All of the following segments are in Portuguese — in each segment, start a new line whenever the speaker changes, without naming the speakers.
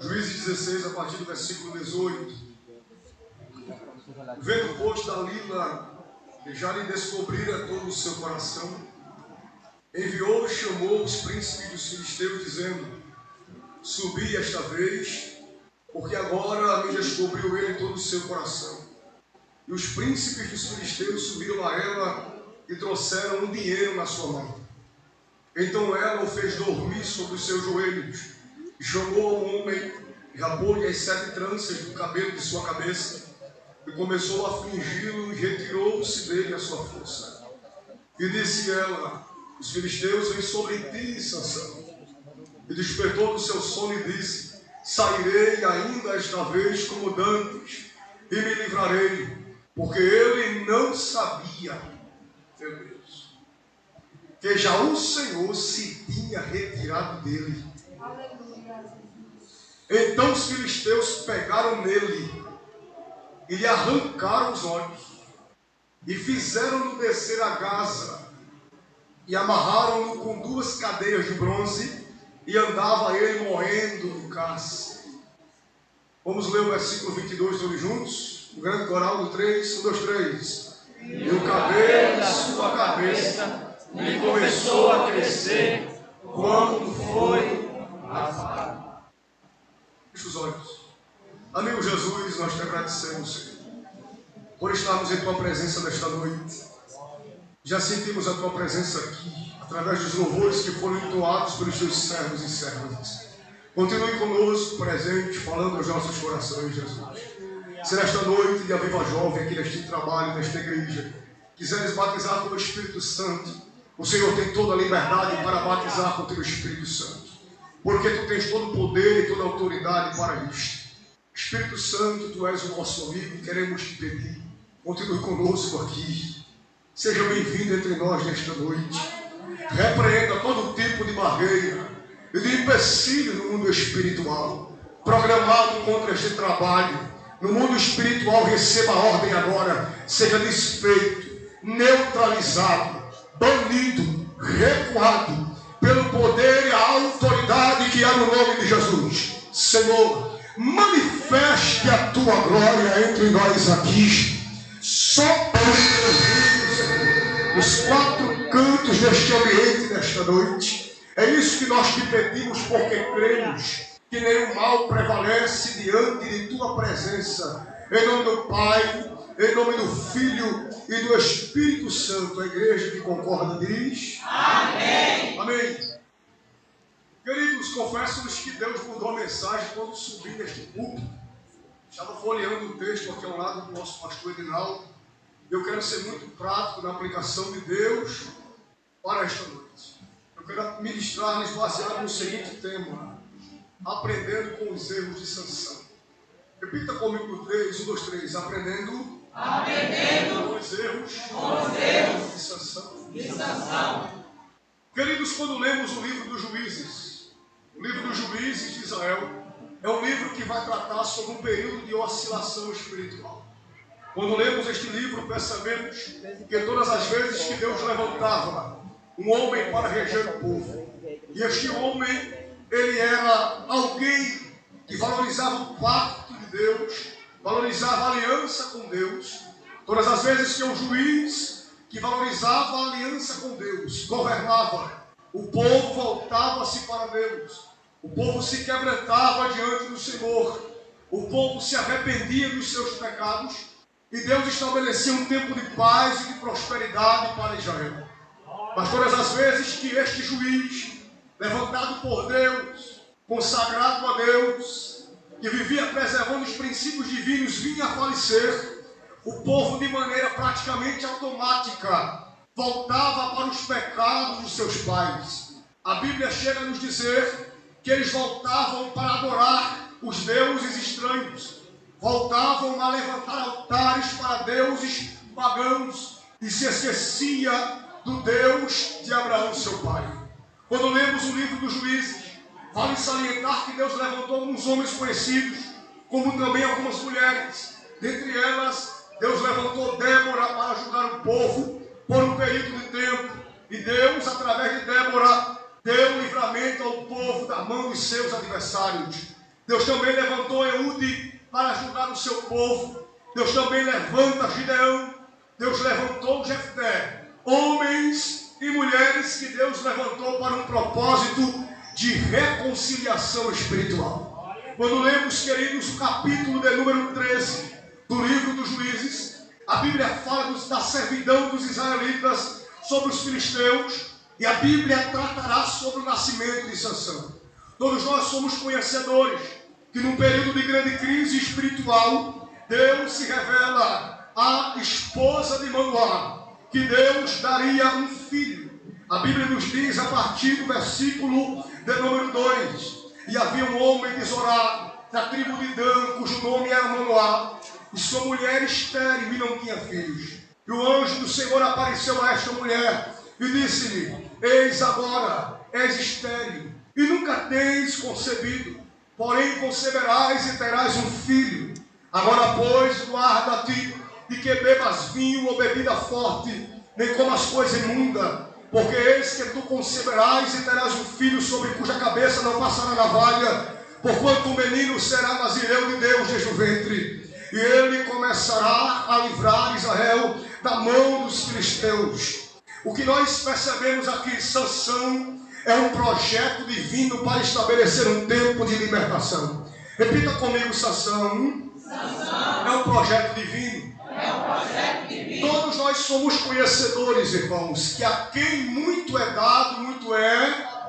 Juízes 16, a partir do versículo 18. Vendo, pois, Dalila, que já lhe descobrira todo o seu coração, enviou e chamou os príncipes dos filisteus, dizendo: subi esta vez, porque agora me descobriu ele todo o seu coração. E os príncipes dos filisteus subiram a ela e trouxeram um dinheiro na sua mão. Então ela o fez dormir sobre os seus joelhos, e chamou ao homem, e rapou-lhe as 7 tranças do cabelo de sua cabeça, e começou a afligi-lo, e retirou-se dele a sua força. E disse ela: os filisteus vêm sobre ti, Sansão. E despertou do seu sono e disse: sairei ainda esta vez como dantes, e me livrarei, porque ele não sabia, meu Deus, que já o Senhor se tinha retirado dele. Então os filisteus pegaram nele e lhe arrancaram os olhos, e fizeram-no descer a Gaza, e amarraram-no com 2 cadeias de bronze, e andava ele moendo no cárcere. Vamos ler o versículo 22 todos juntos? O grande coral do 3, 1, 2, 3. E o cabelo da sua cabeça lhe começou a crescer quando foi rapado. Feche os olhos. Amigo Jesus, nós te agradecemos, Senhor, por estarmos em tua presença nesta noite. Já sentimos a tua presença aqui, através dos louvores que foram entoados pelos teus servos e servas. Continue conosco, presente, falando aos nossos corações, Jesus. Se nesta noite de Aviva Jovem, aqui neste trabalho, nesta igreja, quiseres batizar com o Espírito Santo, o Senhor tem toda a liberdade para batizar com o teu Espírito Santo, porque tu tens todo o poder e toda a autoridade para isto. Espírito Santo, tu és o nosso amigo e queremos te pedir, continue conosco aqui. Seja bem-vindo entre nós nesta noite. Repreenda todo tipo de barreira e de empecilho no mundo espiritual, programado contra este trabalho. No mundo espiritual, receba a ordem agora, seja desfeito, neutralizado, banido, recuado, pelo poder e a autoridade que há no nome de Jesus. Senhor, manifeste a tua glória entre nós aqui. Sopra os 4 cantos deste ambiente nesta noite. É isso que nós te pedimos, porque cremos que nenhum mal prevalece diante de tua presença. Em nome do Pai, em nome do Filho e do Espírito Santo. A igreja que concorda diz: amém. Amém. Queridos, confesso-lhes que Deus mudou a mensagem quando subi neste púlpito. Estava folheando o texto aqui ao lado do nosso pastor Edinaldo. Eu quero ser muito prático na aplicação de Deus para esta noite. Eu quero ministrar-lhes baseado no seguinte tema: aprendendo com os erros de Sansão. Repita comigo no 3, 1, 2, 3. Aprendendo com os erros de Sansão. Queridos, quando lemos o livro dos Juízes, o livro dos Juízes de Israel, é um livro que vai tratar sobre um período de oscilação espiritual. Quando lemos este livro, percebemos que todas as vezes que Deus levantava um homem para reger o povo, e este homem, ele era alguém que valorizava o pacto de Deus, valorizava a aliança com Deus. Todas as vezes que um juiz que valorizava a aliança com Deus governava, o povo voltava-se para Deus, o povo se quebrantava diante do Senhor, o povo se arrependia dos seus pecados, e Deus estabelecia um tempo de paz e de prosperidade para Israel. Mas todas as vezes que este juiz, levantado por Deus, consagrado a Deus, que vivia preservando os princípios divinos, vinha a falecer, o povo, de maneira praticamente automática, voltava para os pecados dos seus pais. A Bíblia chega a nos dizer que eles voltavam para adorar os deuses estranhos, voltavam a levantar altares para deuses pagãos e se esquecia do Deus de Abraão, seu pai. Quando lemos o livro dos Juízes, vale salientar que Deus levantou alguns homens conhecidos, como também algumas mulheres. Dentre elas, Deus levantou Débora para ajudar o povo por um período de tempo. E Deus, através de Débora, deu livramento ao povo da mão dos seus adversários. Deus também levantou Eude para ajudar o seu povo. Deus também levanta Gideão. Deus levantou Jefté. Homens e mulheres que Deus levantou para um propósito de reconciliação espiritual. Quando lemos, queridos, o capítulo de número 13 do livro dos Juízes, a Bíblia fala da servidão dos israelitas sobre os filisteus, e a Bíblia tratará sobre o nascimento de Sansão. Todos nós somos conhecedores que num período de grande crise espiritual, Deus se revela à esposa de Manoá, que Deus daria um filho. A Bíblia nos diz a partir do versículo de número 2, e havia um homem de Zorá, da tribo de Dan, cujo nome era Manoá, e sua mulher estéril e não tinha filhos. E o anjo do Senhor apareceu a esta mulher e disse-lhe: eis agora, és estéril, e nunca tens concebido, porém conceberás e terás um filho. Agora, pois, guarda a ti, de que bebas vinho ou bebida forte, nem comas coisa imunda, porque eis que tu conceberás e terás um filho sobre cuja cabeça não passará navalha, porquanto o menino será nazireu de Deus desde o ventre, e ele começará a livrar Israel da mão dos filisteus. O que nós percebemos aqui, Sansão é um projeto divino para estabelecer um tempo de libertação. Repita comigo, Sansão é um projeto divino. Todos nós somos conhecedores, irmãos, que a quem muito é dado, muito é.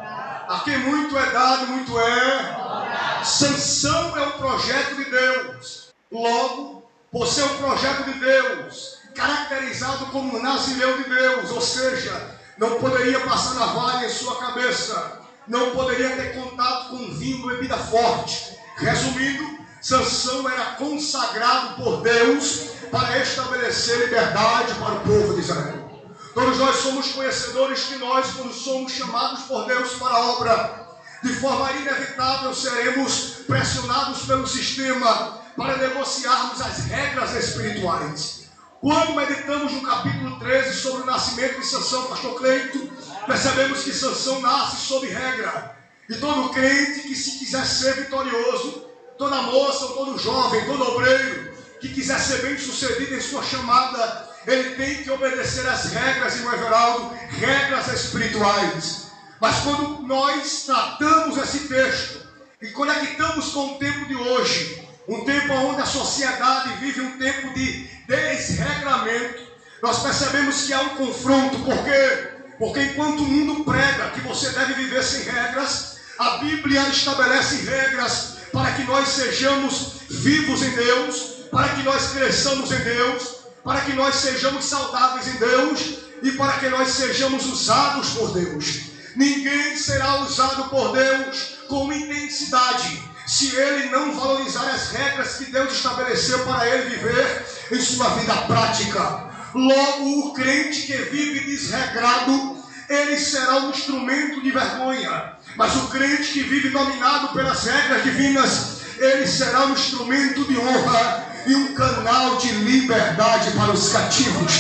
A quem muito é dado, muito é. Sansão é um projeto de Deus. Logo, por ser um projeto de Deus, caracterizado como nazireu de Deus, ou seja, não poderia passar navalha em sua cabeça, não poderia ter contato com vinho, bebida forte. Resumindo, Sansão era consagrado por Deus para estabelecer liberdade para o povo de Israel. Todos nós somos conhecedores que nós, quando somos chamados por Deus para a obra, de forma inevitável seremos pressionados pelo sistema para negociarmos as regras espirituais. Quando meditamos no capítulo 13 sobre o nascimento de Sansão, pastor Cleito, percebemos que Sansão nasce sob regra. E todo crente que se quiser ser vitorioso, toda moça, todo jovem, todo obreiro, que quiser ser bem sucedido em sua chamada, ele tem que obedecer às regras, irmão Everaldo, regras espirituais. Mas quando nós tratamos esse texto e conectamos com o tempo de hoje, um tempo onde a sociedade vive um tempo de desregramento, nós percebemos que há um confronto. Por quê? Porque enquanto o mundo prega que você deve viver sem regras, a Bíblia estabelece regras para que nós sejamos vivos em Deus, para que nós cresçamos em Deus, para que nós sejamos saudáveis em Deus e para que nós sejamos usados por Deus. Ninguém será usado por Deus com intensidade se ele não valorizar as regras que Deus estabeleceu para ele viver em sua vida prática. Logo, o crente que vive desregrado, ele será um instrumento de vergonha. Mas o crente que vive dominado pelas regras divinas, ele será um instrumento de honra e um canal de liberdade para os cativos.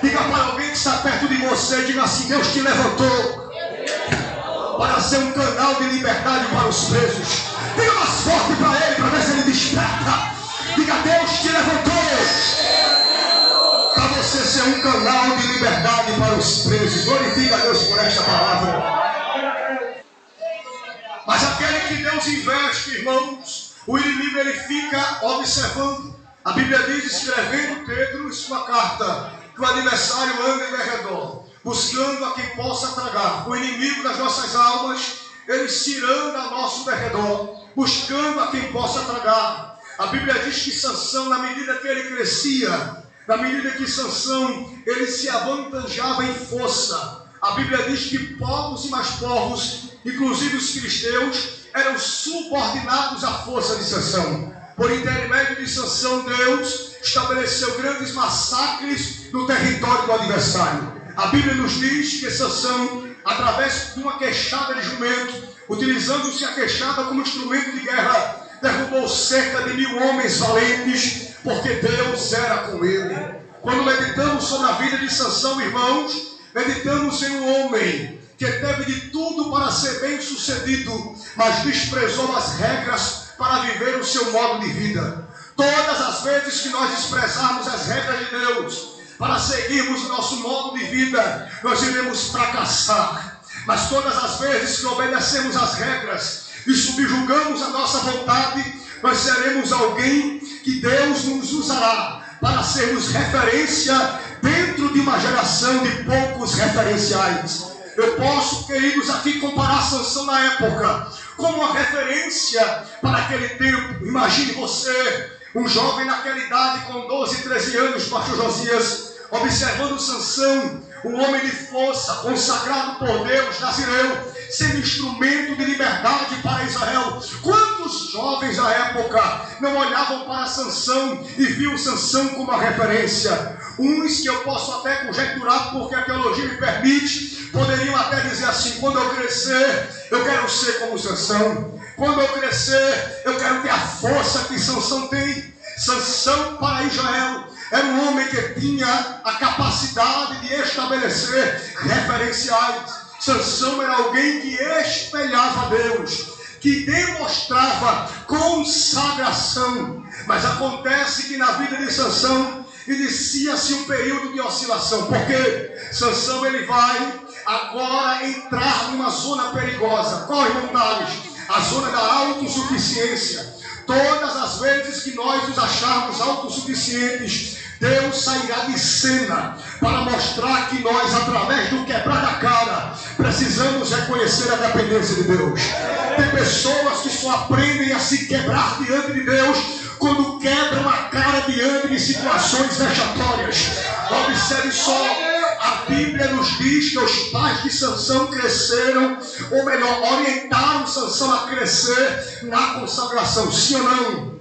Diga para alguém que está perto de você, diga assim: Deus te levantou para ser um canal de liberdade para os presos. Diga mais forte para ele, para ver se ele desperta. Diga: Deus te levantou para você ser um canal de liberdade para os presos. Glorifica a Deus por esta palavra. Mas aquele que Deus investe, irmãos, o inimigo ele fica observando. A Bíblia diz, escrevendo Pedro em sua carta, que o adversário anda em redor, buscando a quem possa tragar. O inimigo das nossas almas, ele se anda ao nosso derredor, buscando a quem possa tragar. A Bíblia diz que Sansão, na medida que ele crescia, na medida que Sansão ele se avantajava em força, a Bíblia diz que povos e mais povos, inclusive os filisteus, eram subordinados à força de Sansão. Por intermédio de Sansão, Deus estabeleceu grandes massacres no território do adversário. A Bíblia nos diz que Sansão, através de uma queixada de jumento, utilizando-se a queixada como instrumento de guerra, derrubou cerca de 1000 homens valentes, porque Deus era com ele. Quando meditamos sobre a vida de Sansão, irmãos, meditamos em um homem que teve de tudo para ser bem sucedido, mas desprezou as regras para viver o seu modo de vida. Todas as vezes que nós desprezarmos as regras de Deus, para seguirmos o nosso modo de vida, nós iremos fracassar. Mas todas as vezes que obedecemos as regras e subjugamos a nossa vontade, nós seremos alguém que Deus nos usará para sermos referência dentro de uma geração de poucos referenciais. Eu posso, queridos, aqui comparar Sansão na época como uma referência para aquele tempo. Imagine você, um jovem naquela idade com 12, 13 anos, pastor Josias, observando Sansão, um homem de força, consagrado por Deus, nazireu, sendo instrumento de liberdade para Israel. Quantos jovens da época não olhavam para Sansão e viam Sansão como uma referência? Uns que eu posso até conjecturar, porque a teologia me permite, poderiam até dizer assim: quando eu crescer, eu quero ser como Sansão. Quando eu crescer, eu quero ter a força que Sansão tem. Sansão para Israel era um homem que tinha a capacidade de estabelecer referenciais. Sansão era alguém que espelhava a Deus, que demonstrava consagração. Mas acontece que na vida de Sansão inicia-se um período de oscilação, porque Sansão ele vai agora entrar numa zona perigosa. Qual, irmão Tales? A zona da autossuficiência. Todas as vezes que nós nos acharmos autossuficientes, Deus sairá de cena para mostrar que nós, através do quebrar da cara, precisamos reconhecer a dependência de Deus. Tem pessoas que só aprendem a se quebrar diante de Deus quando quebram a cara diante de situações vexatórias. Observe só, a Bíblia nos diz que os pais de Sansão cresceram, ou melhor, orientaram Sansão a crescer na consagração. Sim ou não?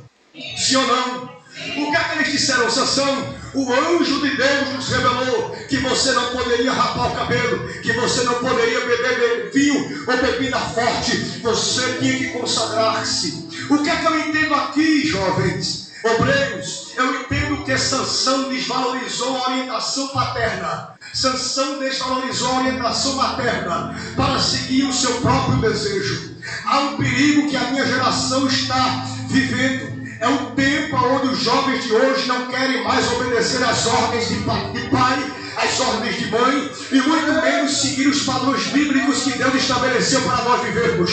Sim ou não? O que é que eles disseram, Sansão? O anjo de Deus nos revelou que você não poderia rapar o cabelo, que você não poderia beber vinho ou bebida forte, você tinha que consagrar-se. O que é que eu entendo aqui, jovens, obreiros? Eu entendo que Sansão desvalorizou a orientação paterna. Sansão desvalorizou a orientação materna para seguir o seu próprio desejo. Há um perigo que a minha geração está vivendo. É um tempo onde os jovens de hoje não querem mais obedecer às ordens de pai, às ordens de mãe, e muito menos seguir os padrões bíblicos que Deus estabeleceu para nós vivermos.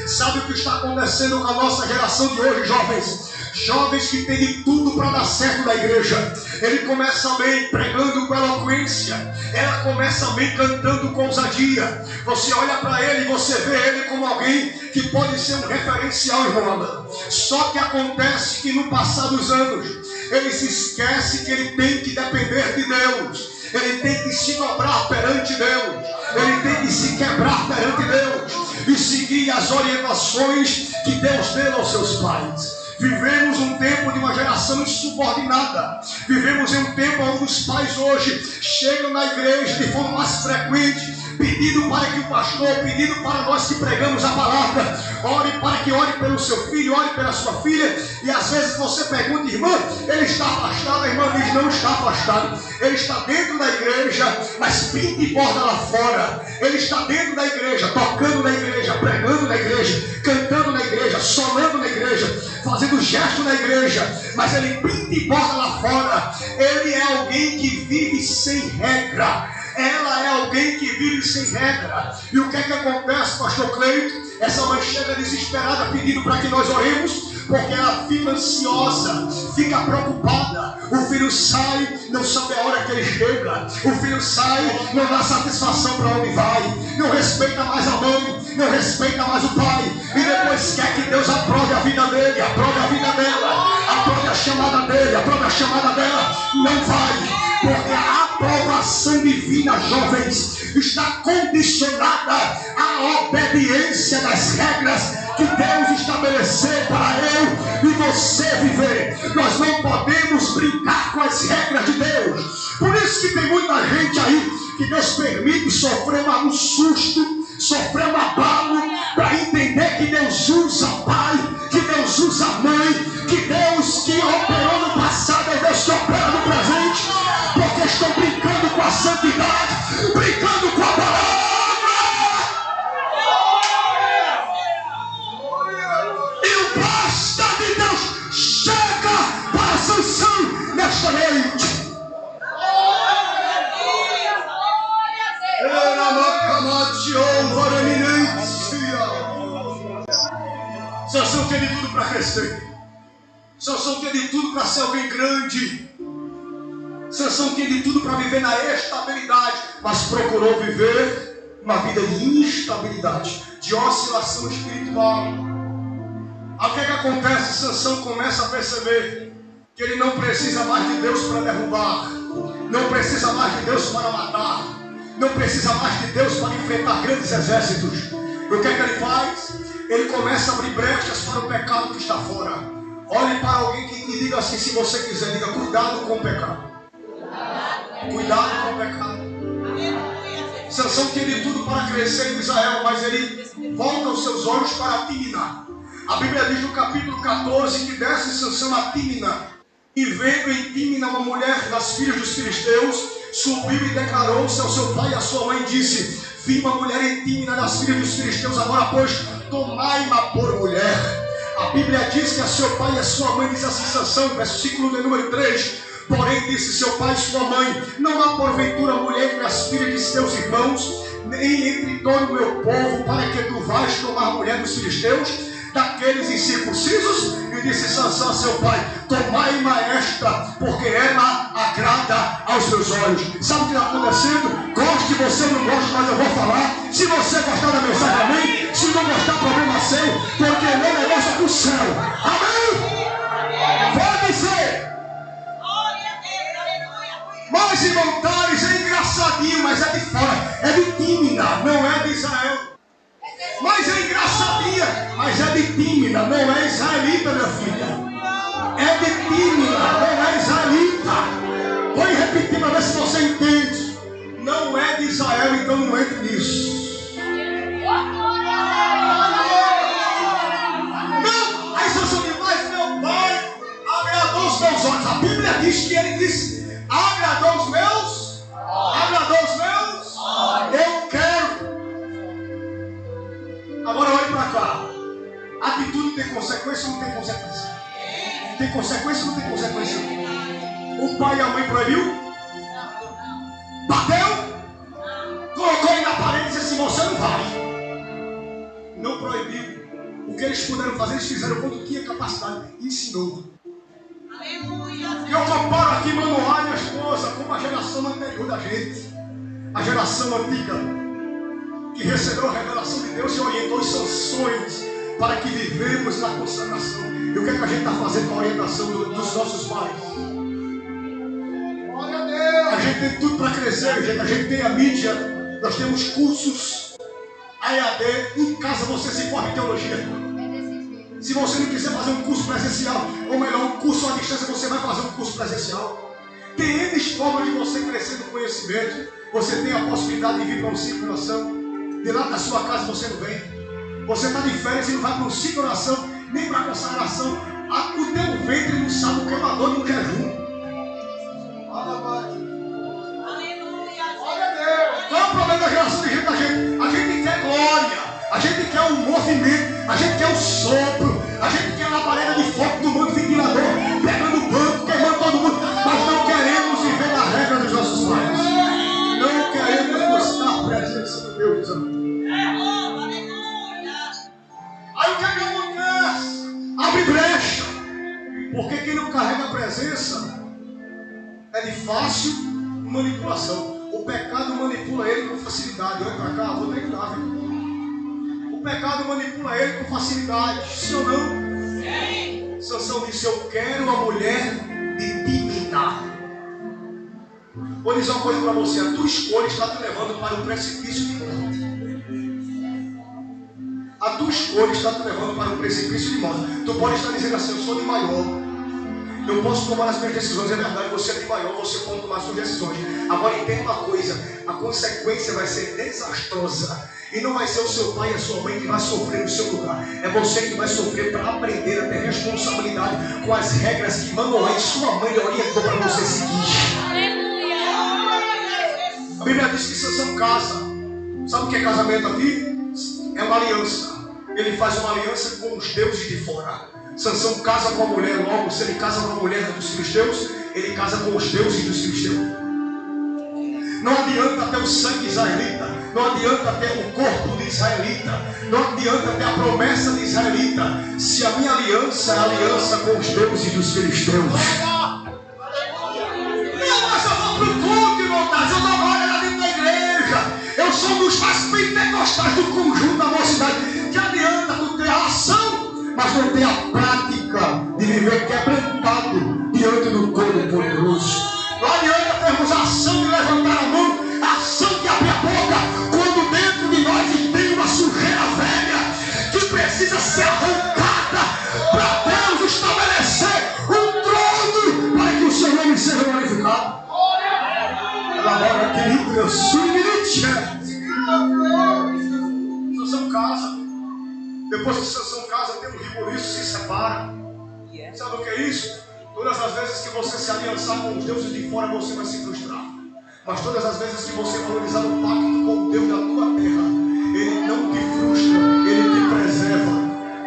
Sabe o que está acontecendo com a nossa geração de hoje, jovens? Jovens que têm de tudo para dar certo na igreja. Ele começa bem pregando com eloquência, ela começa bem cantando com ousadia. Você olha para ele e você vê ele como alguém que pode ser um referencial, irmão. Só que acontece que no passar dos anos ele se esquece que ele tem que depender de Deus. Ele tem que se dobrar perante Deus. Ele tem que se quebrar perante Deus e seguir as orientações que Deus deu aos seus pais. Vivemos um tempo de uma geração insubordinada. Vivemos em um tempo onde os pais hoje chegam na igreja de forma mais frequente, pedindo para que o pastor, pedindo para nós que pregamos a palavra, ore para que ore pelo seu filho, ore pela sua filha. E às vezes você pergunta: irmã, ele está afastado? A irmã diz: não está afastado. Ele está dentro da igreja, mas pinta e borda lá fora. Ele está dentro da igreja, tocando na igreja, pregando na igreja, cantando na igreja, sonando na igreja, fazendo gesto na igreja, mas ele pinta e borda lá fora. Ele é alguém que vive sem regra. Ela é alguém que vive sem regra. E o que é que acontece, pastor Cleito? Essa mãe chega desesperada pedindo para que nós oremos, porque ela fica ansiosa, fica preocupada. O filho sai, não sabe a hora que ele chega. O filho sai, não dá satisfação para onde vai, não respeita mais a mãe, não respeita mais o pai, e depois quer que Deus aprove a vida dele, aprove a vida dela, aprove a chamada dele, aprove a chamada dela. Não vai, porque a aprovação divina, jovens, está condicionada à obediência das regras que Deus estabeleceu para eu e você viver. Nós não podemos brincar com as regras de Deus. Por isso que tem muita gente aí que Deus permite sofrer um susto, sofrer um abalo, para entender que Deus usa pai, que Deus usa mãe, que Deus que operou no passado é Deus que opera no presente, porque estão brincando com a santidade, brincando com a palavra. E o basta Sansão tinha de tudo para crescer. Sansão tinha de tudo para ser alguém grande. Sansão tinha de tudo para viver na estabilidade, mas procurou viver uma vida de instabilidade, de oscilação espiritual. O que acontece? Sansão começa a perceber que ele não precisa mais de Deus para derrubar, não precisa mais de Deus para matar, não precisa mais de Deus para enfrentar grandes exércitos. E o que ele faz? Ele começa a abrir brechas para o pecado que está fora. Olhe para alguém que diga assim, se você quiser, diga: cuidado com o pecado. Cuidado com o pecado. Sansão tinha de tudo para crescer em Israel, mas ele volta os seus olhos para Tímina. A Bíblia diz no capítulo 14 que desce Sansão a Tímina, e vendo em Tímina uma mulher das filhas dos filisteus, subiu e declarou-se ao seu pai e à sua mãe, disse: vi uma mulher em Tímina das filhas dos filisteus, agora pois tomai-ma por mulher. A Bíblia diz que a seu pai e a sua mãe, diz assim Sansão, versículo de número 3, porém disse seu pai e sua mãe: não há porventura mulher entre as filhas de seus irmãos, nem entre todo o meu povo, para que tu vais tomar mulher dos filisteus, daqueles incircuncisos? E disse Sansão a seu pai: tomai-ma esta, porque ela agrada aos meus olhos. Sabe o que está acontecendo? Goste você ou não goste, mas eu vou falar. Se você gostar da mensagem, amém. Se não gostar, problema seu, porque o meu negócio é do céu. Amém? Pode ser. Mas irmão Tales, é engraçadinho, mas é de fora, é de Tímina, não é de Israel. Mas é engraçadinha, mas é de Tímina, não é israelita, minha filha. É de Tímina, não é israelita. Vou repetir para ver se você entende. Não é de Israel, então não entre nisso. Não, aí Sansão diz: mas meu pai agradou os meus olhos. A Bíblia diz que ele disse: agradou os meus, agradou os meus, eu quero. Agora olhe para cá. Atitude tem consequência ou não tem consequência? Tem consequência ou não tem consequência? O pai e a mãe proibiu? Bateu? Colocou ele na parede e disse assim: você não vai. Não proibiu. O que eles puderam fazer, eles fizeram quando tinha capacidade. Ensinou. E eu comparo aqui Manoá e a esposa como a geração anterior da gente. A geração antiga, que recebeu a revelação de Deus e orientou os sanções para que vivemos na consagração. E o que é que a gente está fazendo com a orientação dos nossos pais? Glória a Deus! A gente tem tudo para crescer, gente. A gente tem a mídia, nós temos cursos, EAD, em casa você se forma em teologia. Se você não quiser fazer um curso presencial, ou melhor, um curso à distância, você vai fazer um curso presencial. Tem N formas de você crescer no conhecimento. Você tem a possibilidade de vir para um ciclo de oração. De lá da sua casa você não vem. Você está de férias e não vai para um ciclo de oração, nem para a consagração. O teu ventre não sabe o que é uma dor de um jejum. Qual é o problema da geração de gente da gente? A gente quer glória, a gente quer um movimento, a gente quer um sopro, a gente quer uma labareda de fogo do mundo ventilador, pegando banco, queimando todo mundo, mas não queremos viver na regra dos nossos pais. Não queremos buscar a presença do Deus. Aí o que acontece? Abre brecha. Porque quem não carrega a presença é de fácil manipulação. O pecado manipula ele com facilidade. Olha para cá, vou terminar. O pecado manipula ele com facilidade. Sim ou não? Sim. Sansão disse: eu quero uma mulher de Tímina. Vou dizer uma coisa para você: a tua escolha está te levando para um precipício de morte. A tua escolha está te levando para um precipício de morte. Tu pode estar dizendo assim: eu sou de maior, eu posso tomar as minhas decisões. É verdade, você é de maior, você pode tomar as suas decisões. Agora entenda uma coisa: a consequência vai ser desastrosa. E não vai ser o seu pai e a sua mãe que vai sofrer no seu lugar. É você que vai sofrer para aprender a ter responsabilidade com as regras que Manoá e sua mãe orientou para você seguir. A Bíblia diz que Sansão casa. Sabe o que é casamento aqui? É uma aliança. Ele faz uma aliança com os deuses de fora. Sansão casa com a mulher. Logo, se ele casa com a mulher dos filisteus, ele casa com os deuses dos filisteus. Não adianta ter o sangue israelita, Não adianta ter o corpo de israelita, não adianta ter a promessa de israelita, se a minha aliança é a aliança com os deuses dos filisteus. Não, mas eu vou para o culto, irmão, eu dou glória lá dentro da igreja. Eu sou um dos mais pentecostais do conjunto da mocidade. Que adianta tu ter a ação, mas não ter a prática de viver quebrantado diante do Todo-Poderoso. Não adianta termos a ação de levantar a mão, a ação de abrir a boca, quando dentro de nós tem uma sujeira velha que precisa ser arrancada para Deus estabelecer um trono para que o seu nome seja glorificado. Agora, querido, eu sou Sansão casa. Depois que Sansão casa, tem um riboliço, se separa. Sabe o que é isso? Todas as vezes que você se aliançar com os deuses de fora, você vai se frustrar. Mas todas as vezes que você valorizar o pacto com o Deus da tua terra, Ele não te frustra, Ele te preserva.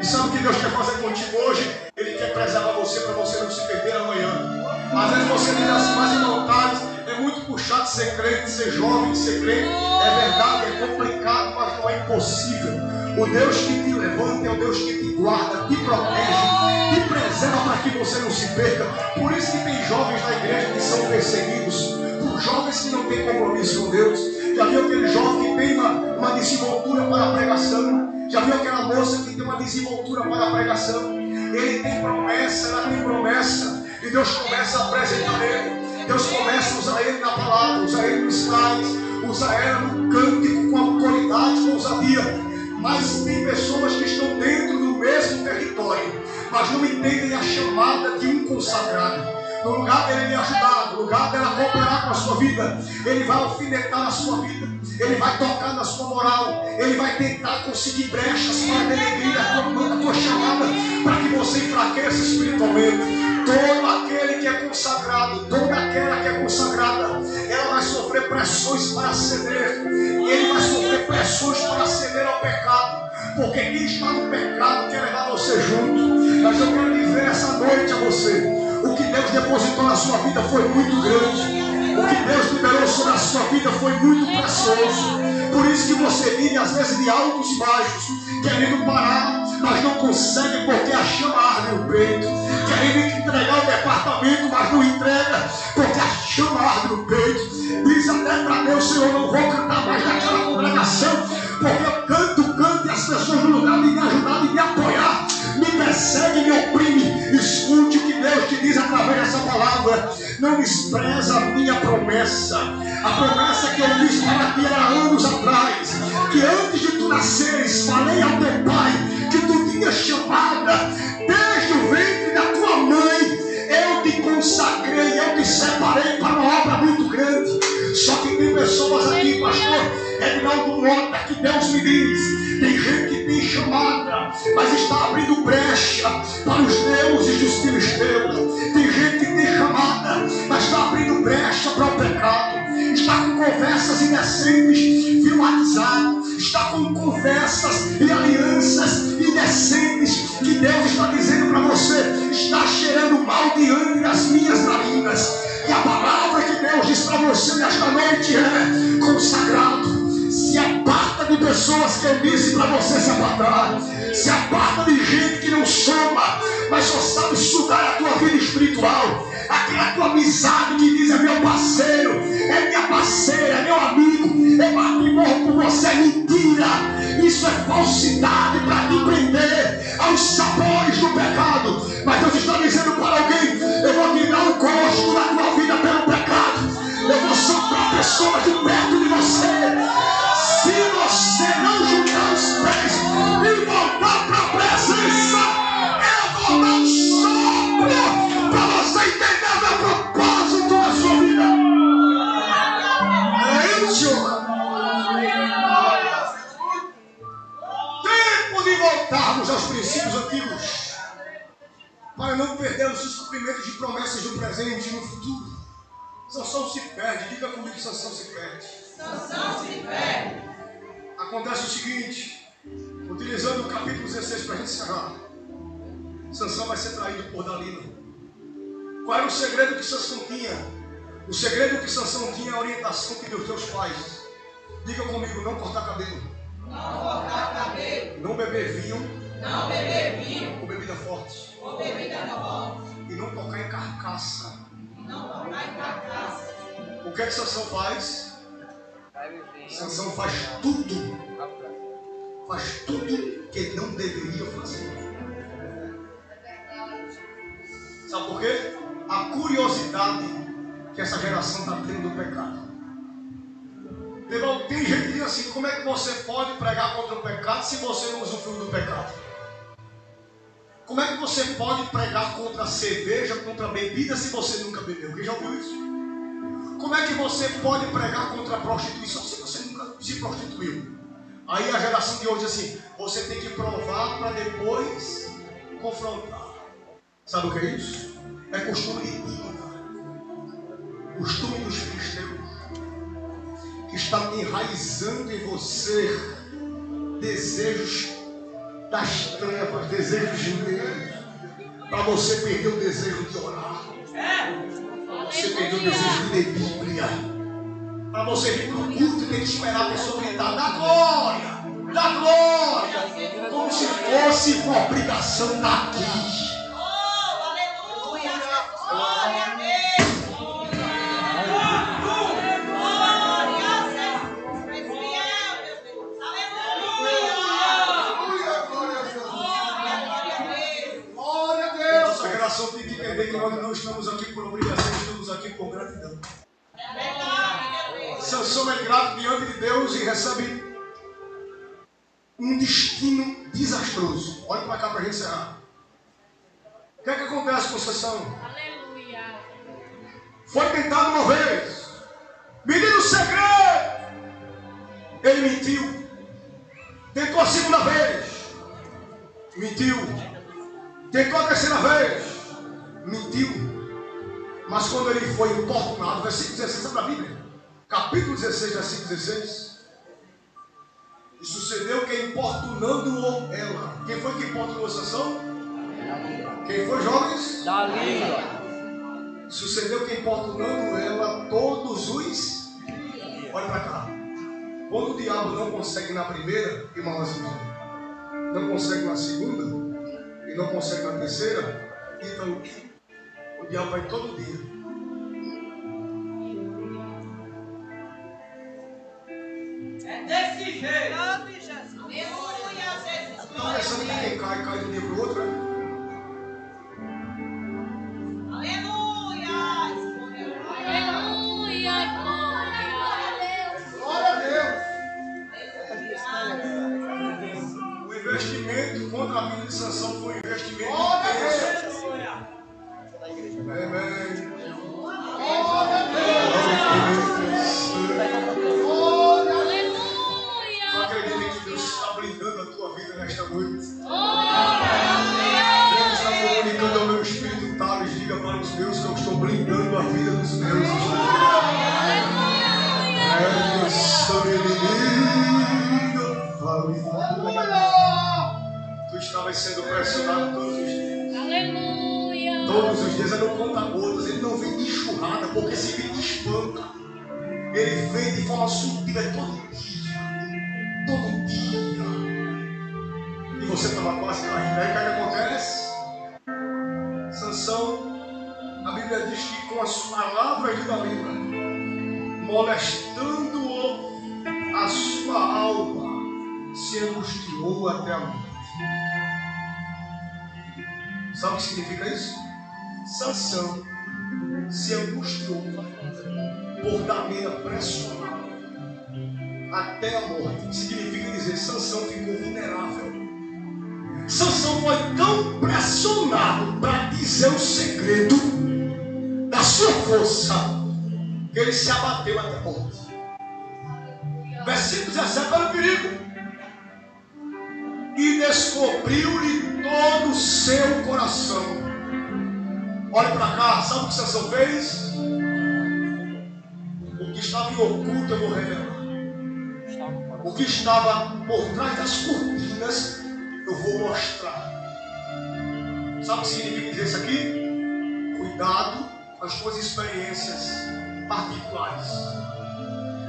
E sabe o que Deus quer fazer contigo hoje? Ele quer preservar você para você não se perder amanhã. Às vezes você diz assim, mas irmão Thales, é muito puxado ser crente, ser jovem, ser crente. É verdade, é complicado, mas não é impossível. O Deus que te levanta é o Deus que te guarda, te protege, te preserva para que você não se perca. Por isso que tem jovens na igreja que são perseguidos, por jovens que não têm compromisso com Deus. Já viu aquele jovem que tem uma desenvoltura para a pregação? Já viu aquela moça que tem uma desenvoltura para a pregação? Ele tem promessa, ela tem promessa, e Deus começa a apresentar ele. Deus começa a usar ele na palavra, usar ele nos slides, usar ela no cântico com autoridade, com ousadia. Mas tem pessoas que estão dentro do mesmo território, mas não entendem a chamada de um consagrado. No lugar dele lhe ajudar, no lugar dela cooperar com a sua vida, ele vai alfinetar na sua vida, ele vai tocar na sua moral, ele vai tentar conseguir brechas para denegrir a tua chamada, para que você enfraqueça espiritualmente. Todo aquele que é consagrado, toda aquela que é consagrada, ela vai sofrer pressões para ceder, ele vai sofrer pressões para ceder ao pecado, porque quem está no pecado quer levar você junto. Mas eu quero dizer essa noite a você: o que Deus depositou na sua vida foi muito grande. O que Deus liberou sobre a sua vida foi muito precioso. Por isso que você vive às vezes de altos e baixos, querendo parar, mas não consegue porque a chama arde no peito. Querendo entregar o departamento, mas não entrega porque a chama arde no peito. Diz até para Deus: Senhor, não vou cantar mais naquela congregação, porque eu canto e as pessoas no lugar de me ajudar, de me apoiar, me perseguem, me oprimem. Escute o que Deus te diz através dessa palavra: não despreza a minha promessa. A promessa que eu fiz para ti há anos atrás, que antes de tu nasceres falei ao teu pai que tu tinhas chamada desde o ventre da tua mãe. Eu te consagrei, eu te separei para uma obra muito grande. Só que tem pessoas aqui, pastor Edinaldo Mota, que Deus me diz: tem gente que tem chamada, mas está abrindo brecha para os deuses dos filisteus. Tem gente que tem chamada, mas está abrindo brecha para o pecado. Está com conversas indecentes via WhatsApp, está com conversas e alianças indecentes, que Deus está dizendo para você: está cheirando mal diante das minhas narinas. E a palavra que Deus diz para você nesta noite é: consagrado. Se aparta de pessoas que eu disse para você se apartar. Se aparta de gente que não soma, mas só sabe sugar a tua vida espiritual. Aquela tua amizade que diz: é meu parceiro, é minha parceira, é meu amigo, eu bato e morro por você. É mentira. Isso é falsidade para te prender aos sabores do pecado. Mas Deus está dizendo para alguém: eu vou tirar o gosto da tua vida pelo pecado. Eu vou soprar pessoas de perto de você. Se você não juntar os pés e voltar para a presença, eu vou dar um sopro para você entender o meu propósito na sua vida. É isso. Tempo de voltarmos aos princípios antigos, para não perdermos os cumprimentos de promessas do presente e no futuro. Sansão se perde. Diga comigo que Sansão se perde.
Sansão se perde.
Acontece o seguinte, utilizando o capítulo 16 para a gente encerrar. Sansão vai ser traído por Dalila. Qual era o segredo que Sansão tinha? O segredo que Sansão tinha é a orientação que deu seus pais. Diga comigo, não cortar cabelo.
Não cortar cabelo.
Não beber vinho.
Não beber vinho.
Ou bebida forte.
Ou bebida forte.
E não tocar em carcaça.
Não tocar em carcaça.
O que é que Sansão faz? Sansão faz tudo. Faz tudo que não deveria fazer. Sabe por quê? A curiosidade que essa geração está tendo do pecado. Tem gente que diz assim: como é que você pode pregar contra o pecado se você não usufrui do pecado? Como é que você pode pregar contra a cerveja, contra a bebida, se você nunca bebeu? Quem já ouviu isso? Como é que você pode pregar contra a prostituição se você nunca se prostituiu? Aí a geração de hoje diz assim: você tem que provar para depois confrontar. Sabe o que é isso? É costume de dívida. Costume dos filisteus. Que está enraizando em você desejos das trevas, desejos de medo. Para você perder o desejo de orar. Para você perder o desejo de ler Bíblia. Para você vir para o culto e ter que esperar a pessoa gritar: da glória, da glória. Como se fosse uma obrigação daqui.
Glória a Deus.
Nossa geração tem que entender que nós não estamos aqui por obrigação, estamos aqui por gratidão. Sansão é grato diante de Deus e recebe um destino desastroso. Olha para cá para a gente encerrar. O que é que acontece com Sansão?
Aleluia.
Foi tentado uma vez. Menino segredo. Ele mentiu. Tentou a segunda vez. Mentiu. Tentou a terceira vez. Mentiu. Mas quando ele foi importunado, versículo 16, sabe da Bíblia? Capítulo 16, versículo 16. E sucedeu que importunando-o ela. Quem foi que importunou Sansão? Quem foi, jovens?
Dalila.
Sucedeu que importunando ela todos os... Olha para cá. Quando o diabo não consegue na primeira, irmãos, não consegue na segunda e não consegue na terceira, então o diabo vai todo dia.
É desse jeito. Aleluia.
Está pensando que quem cai, cai de um dia para o outro, né?
Aleluia.
Aleluia,
Glória a Deus. O investimento contra a vida de Sansão foi um investimento intenso. Amém. Eu acredito que Deus está blindando a tua vida nesta noite. Deus está comunicando ao meu espírito, Thales, diga para os meus que eu estou blindando a vida dos meus. Tu estavas sendo pressionado todos os dias.
aleluia.
Todos os dias, ele não conta gotas, ele não vem de enxurrada, porque se vem de espanca, ele vem de forma sutil, é todo dia. Todo dia. E você estava quase caindo. Aí o que acontece? Sansão, a Bíblia diz que com as palavras de Dalila, molestando-o, a sua alma se angustiou até a morte. Sabe o que significa isso? Sansão se angustiou por Dalila pressionar até a morte. Significa dizer, Sansão ficou vulnerável. Sansão foi tão pressionado para dizer o segredo da sua força que ele se abateu até a morte. Versículo 17, olha o perigo. E descobriu-lhe todo o seu coração. Olha para cá, sabe o que Sansão fez? O que estava em oculto eu vou revelar. O que estava por trás das cortinas eu vou mostrar. Sabe o que significa dizer isso aqui? Cuidado com as tuas experiências particulares.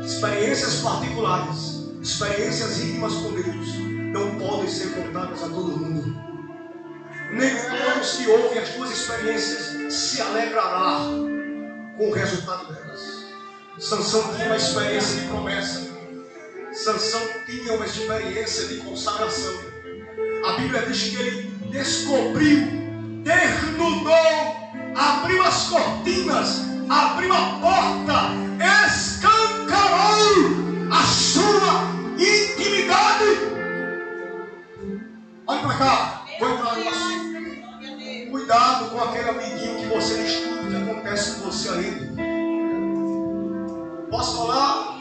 Experiências particulares, experiências íntimas com Deus, não podem ser contadas a todo mundo. Nem todos que ouvem as tuas experiências se alegrará com o resultado delas. Sansão tinha uma experiência de promessa. Sansão tinha uma experiência de consagração. A Bíblia diz que ele descobriu, desnudou, abriu as cortinas, abriu a porta, escancarou a sua intimidade. Olha para cá, vou entrar no assunto. Cuidado com aquele amiguinho que você estuda o que acontece com você ainda. Posso falar?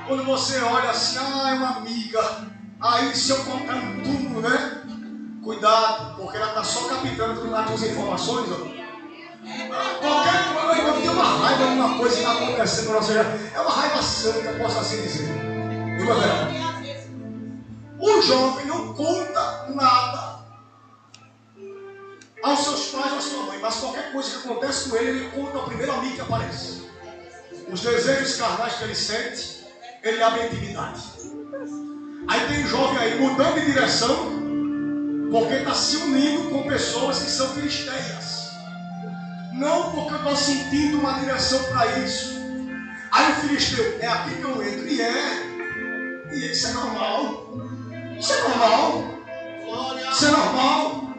Quando você olha assim, é uma amiga. Aí se eu contar um túmulo, né? Cuidado, porque ela está só captando as tuas informações, ó. Qualquer coisa, eu tenho uma raiva de uma coisa que está acontecendo, ou seja, é uma raiva santa, eu posso assim dizer. O jovem não conta nada aos seus pais ou à sua mãe, mas qualquer coisa que acontece com ele conta ao primeiro amigo que aparece. Os desejos carnais que ele sente, ele abre a intimidade. Aí tem um jovem aí mudando de direção, porque está se unindo com pessoas que são filisteias. Não porque eu estou sentindo uma direção para isso. Aí o filisteu, é aqui que eu entro. E isso é normal. Isso é normal. Isso é normal.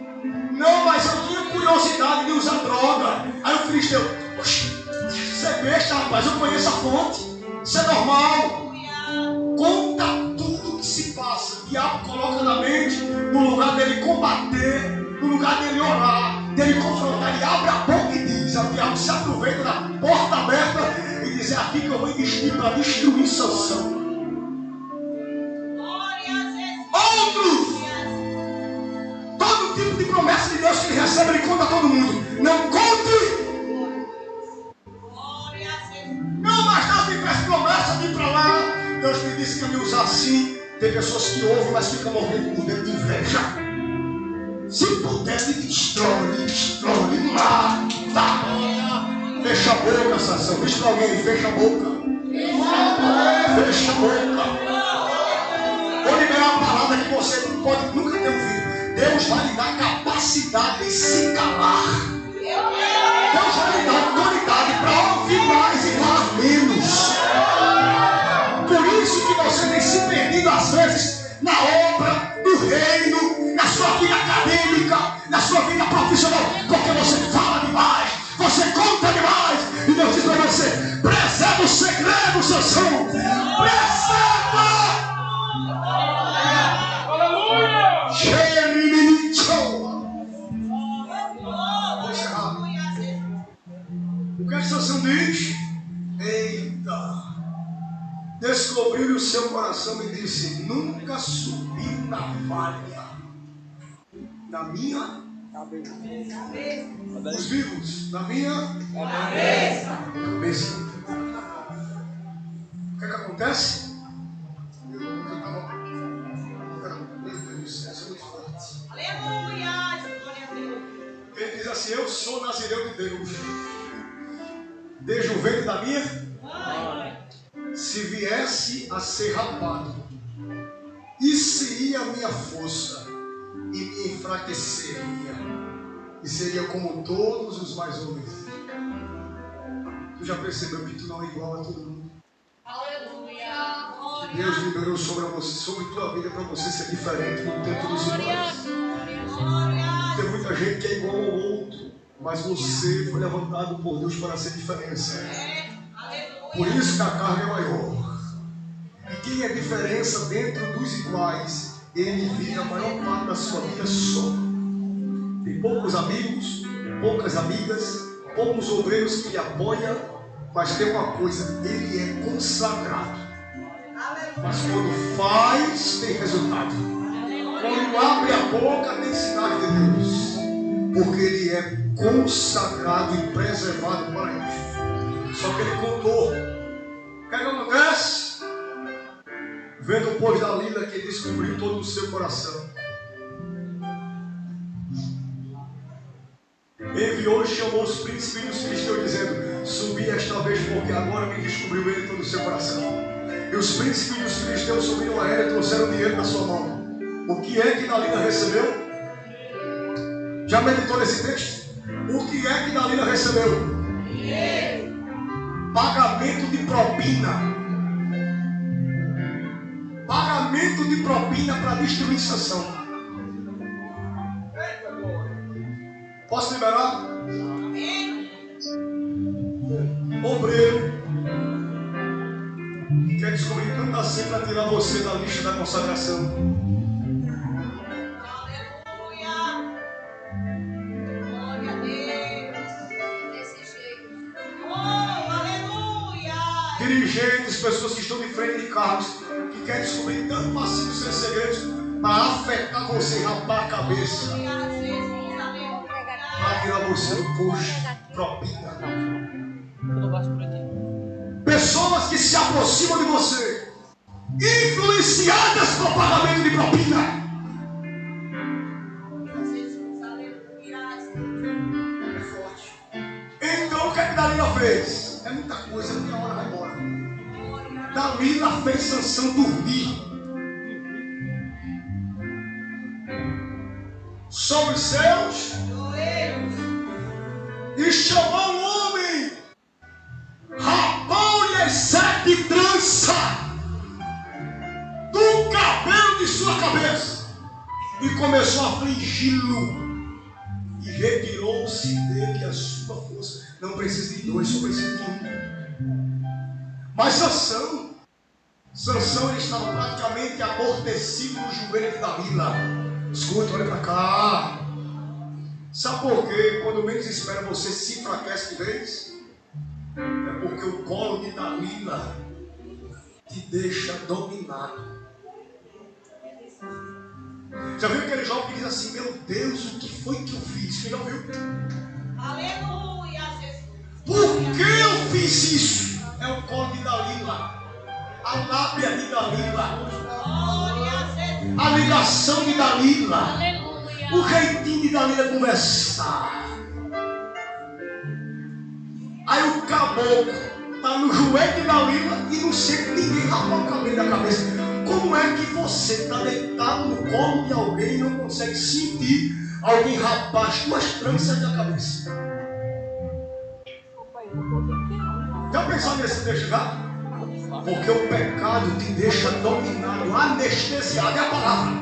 Não, mas eu tinha curiosidade de usar droga. Aí o filisteu, você é besta, rapaz, eu conheço a fonte. Isso é normal. Conta tudo que se passa. O diabo coloca na mente, no lugar dele combater, no lugar dele orar, dele confrontar. Ele abre a boca e diz, o diabo se aproveita da porta aberta e diz, é aqui que eu vou investir para destruir Sansão. Outros, todo tipo de promessa de Deus que ele recebe, ele conta a todo mundo. Não conte. Não, mas Deus me fez promessa de ir para lá. Deus me disse que ia me usar assim. Tem pessoas que ouvem, mas ficam morrendo por dentro de inveja. Se puder, destrói, mata. Fecha a boca, Sansão. Diz para alguém, fecha a boca. Fecha a boca. Vou liberar uma palavra que você pode nunca ter ouvido. Deus vai lhe dar capacidade de se calar. Deus vai lhe dar autoridade para ouvir mais e falar menos. Por isso que você tem se perdido às vezes na obra do reino, na sua vida acadêmica, na sua vida profissional, porque você fala demais, você conta demais. E Deus diz para você, preserva o segredo, Sansão. Preserva. Aleluia. Vou encerrar. O que Sansão diz? Eita. Descobriu o seu coração e disse, nunca subiu navalha na minha cabeça. Os vivos, na minha cabeça. O que acontece? Meu Deus, isso é muito forte.
Aleluia!
Ele diz assim, eu sou nazireu de Deus. Desde o ventre da minha se viesse a ser rapado, isso seria a minha força e me enfraqueceria, e seria como todos os mais homens. Tu já percebeu que tu não é igual a todo mundo?
Aleluia!
Deus liberou sobre você, sobre tua vida, para você ser diferente no tempo dos iguais. Tem muita gente que é igual ao outro, mas você foi levantado por Deus para ser diferença. Por isso que a carga é maior. E quem é diferença dentro dos iguais, ele vive a maior parte da sua vida só. Tem poucos amigos, poucas amigas, poucos obreiros que lhe apoiam, mas tem uma coisa, ele é consagrado. Mas quando faz, tem resultado. Quando abre a boca, tem sinais de Deus. Porque ele é consagrado e preservado para isso. Só que ele contou. O que acontece? Vendo o povo da Lila que descobriu todo o seu coração. enviou e chamou os príncipes dos filisteus, dizendo: subi esta vez, porque agora me descobriu ele todo o seu coração. E os príncipes dos filisteus subiram a ela e trouxeram dinheiro da sua mão. O que é que Dalila recebeu? Já meditou nesse texto? O que é que Dalila recebeu? Pagamento de propina. Pagamento de propina para destruir Sansão. Posso liberar? Obreiro quer descobrir tanto assim para tirar você da lista da consagração. Dirigentes, pessoas que estão de frente de carros, que querem descobrir tanto assim os seus segredos para afetar você e rapar a cabeça, para tirar você do posto, propina. Pessoas que se aproximam de você, influenciadas por pagamento de propina. É forte. Então o que a Dalila fez? É muita coisa, minha hora vai embora. Dalila fez Sansão dormir sobre os seus e chamou o homem, rapou-lhe as 7 tranças do cabelo de sua cabeça e começou a afligi-lo. E retirou-se dele a sua força. Não precisa de 2, só precisa de 1. Mas Sansão ele estava praticamente amortecido no joelho de Dalila. Escuta, olha para cá. Sabe por quê? Quando menos espera, você se enfraquece de vez? É porque o colo de Dalila te deixa dominado. Já viu aquele jovem que diz assim: meu Deus, o que foi que eu fiz? Quem já ouviu?
Aleluia, Jesus.
Por que eu fiz isso? É o colo de Dalila, a lábia de Dalila, a ligação de Dalila, o jeitinho de Dalila conversar. Aí o caboclo está no joelho de Dalila e não sente ninguém rapar o cabelo da cabeça. Como é que você está deitado no colo de alguém e não consegue sentir alguém rapar as tuas tranças da cabeça? Já pensou nesse texto já? Porque o pecado te deixa dominado, anestesiado. É a palavra.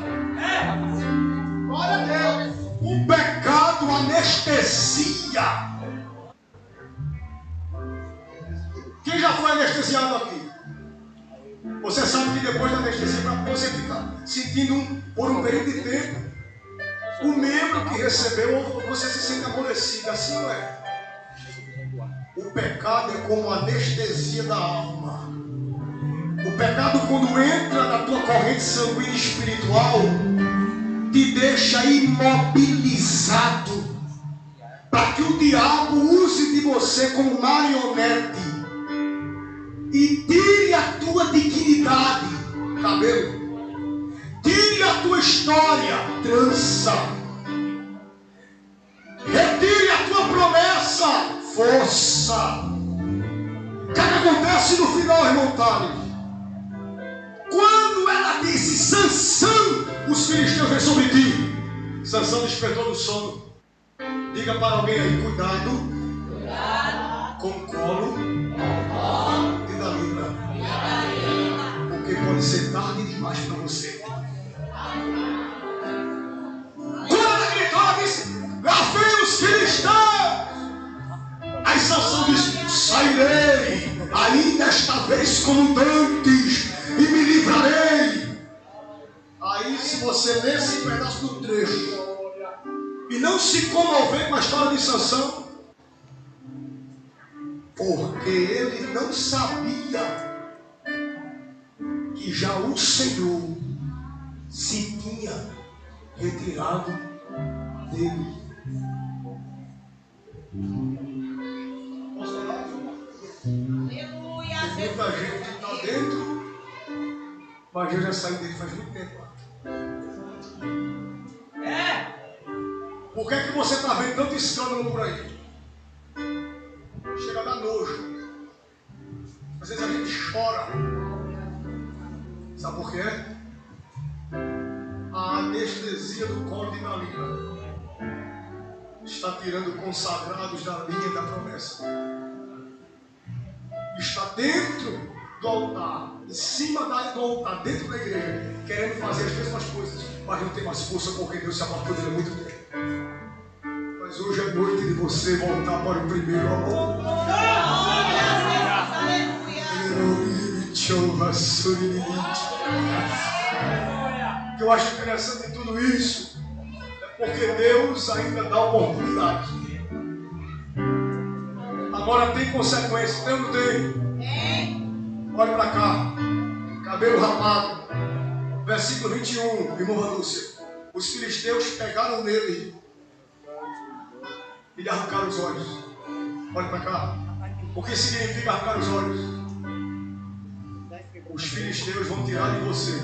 Glória a Deus. O pecado anestesia. Quem já foi anestesiado aqui? Você sabe que depois da anestesia, para você ficar sentindo por um período de tempo, o membro que recebeu, você se sente amolecido. Assim não é. O pecado é como anestesia da alma. O pecado, quando entra na tua corrente sanguínea espiritual, te deixa imobilizado, para que o diabo use de você como marionete e tire a tua dignidade, cabelo, tire a tua história, trança, retire a tua promessa, força. O que acontece no final, irmão Thales? Quando ela disse: Sansão, os filisteus vêm sobre ti, Sansão despertou do sono. Diga para alguém aí: cuidado com o colo de Dalila, porque pode ser tarde demais para você. Quando ela gritou, ela disse: lá vem os filisteus. Aí Sansão disse: sairei ainda esta vez como dantes e me livrarei. Aí, se você ler esse pedaço do trecho e não se comover com a história de Sansão, porque ele não sabia que já o Senhor se tinha retirado dele. Posso falar?
Aleluia.
Muita gente está dentro, mas eu já saí dele faz muito tempo. Por que é que você está vendo tanto escândalo por aí? Chega a dar nojo. Às vezes a gente chora. Sabe por quê? A anestesia do colo de Dalila está tirando consagrados da linha da promessa. Está dentro do altar, em cima do altar, dentro da igreja, querendo fazer as mesmas coisas, mas não tem mais força porque Deus se apartou dele há muito tempo. Mas hoje é noite de você voltar para o primeiro amor. O que eu acho interessante em tudo isso é porque Deus ainda dá oportunidade. Agora tem consequência, tem ou não tem? Olha para cá, cabelo rapado, versículo 21, irmã Lúcia. Os filisteus pegaram nele e lhe arrancaram os olhos. Olha para cá, o que significa arrancar os olhos? Os filisteus vão tirar de você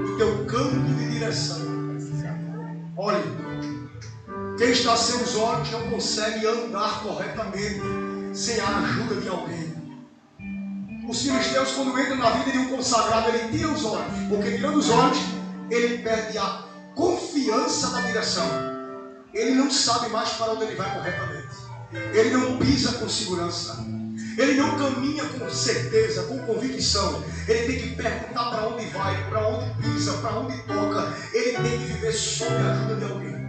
o teu campo de direção. Olha, quem está sem os olhos não consegue andar corretamente sem a ajuda de alguém. Os filisteus, quando entram na vida de um consagrado, ele tira os olhos, porque tirando os olhos, ele perde a confiança na direção. Ele não sabe mais para onde ele vai corretamente. Ele não pisa com segurança. Ele não caminha com certeza, com convicção. Ele tem que perguntar para onde vai, para onde pisa, para onde toca. Ele tem que viver sob a ajuda de alguém.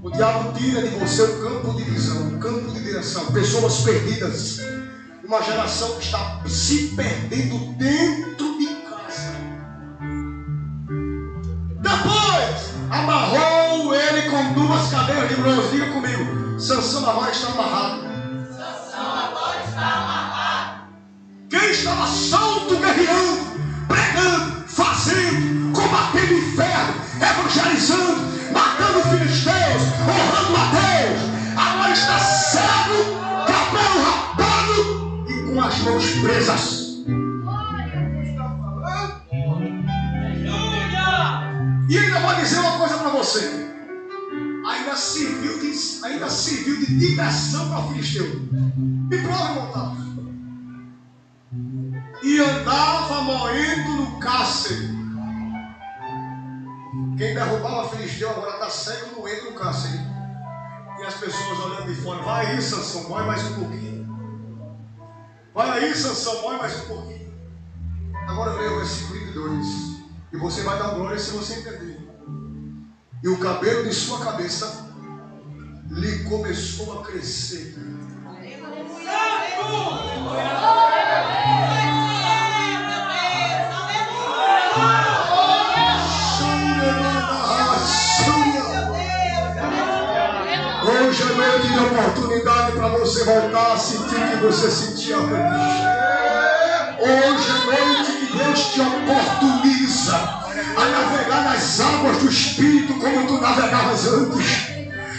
O diabo tira de você o campo de visão, o campo de direção. Pessoas perdidas. Uma geração que está se perdendo dentro de casa. Depois, amarrou ele com 2 cadeias de bronze. Diga comigo, Sansão agora está amarrado. Quem estava solto, guerreando, pregando, fazendo, combatendo o inferno, evangelizando, matando filisteus, honrando a Deus, agora está cego, cabelo rapado e com as mãos presas. E ainda vou dizer uma coisa para você. Ainda serviu de diversão para o filisteu. Me prova, irmão. E andava moendo no cárcere. Quem derrubava filisteu agora está cego, moendo no cárcere. E as pessoas olhando de fora. Vai aí, Sansão, morre mais um pouquinho. Vai aí, Sansão, morre mais um pouquinho. Agora leia o versículo 22. E você vai dar glória se você entender. E o cabelo de sua cabeça lhe começou a crescer. Hoje é noite de oportunidade para você voltar a sentir o que você sentia antes. Hoje é noite que Deus te oportuniza a navegar nas águas do Espírito como tu navegavas antes.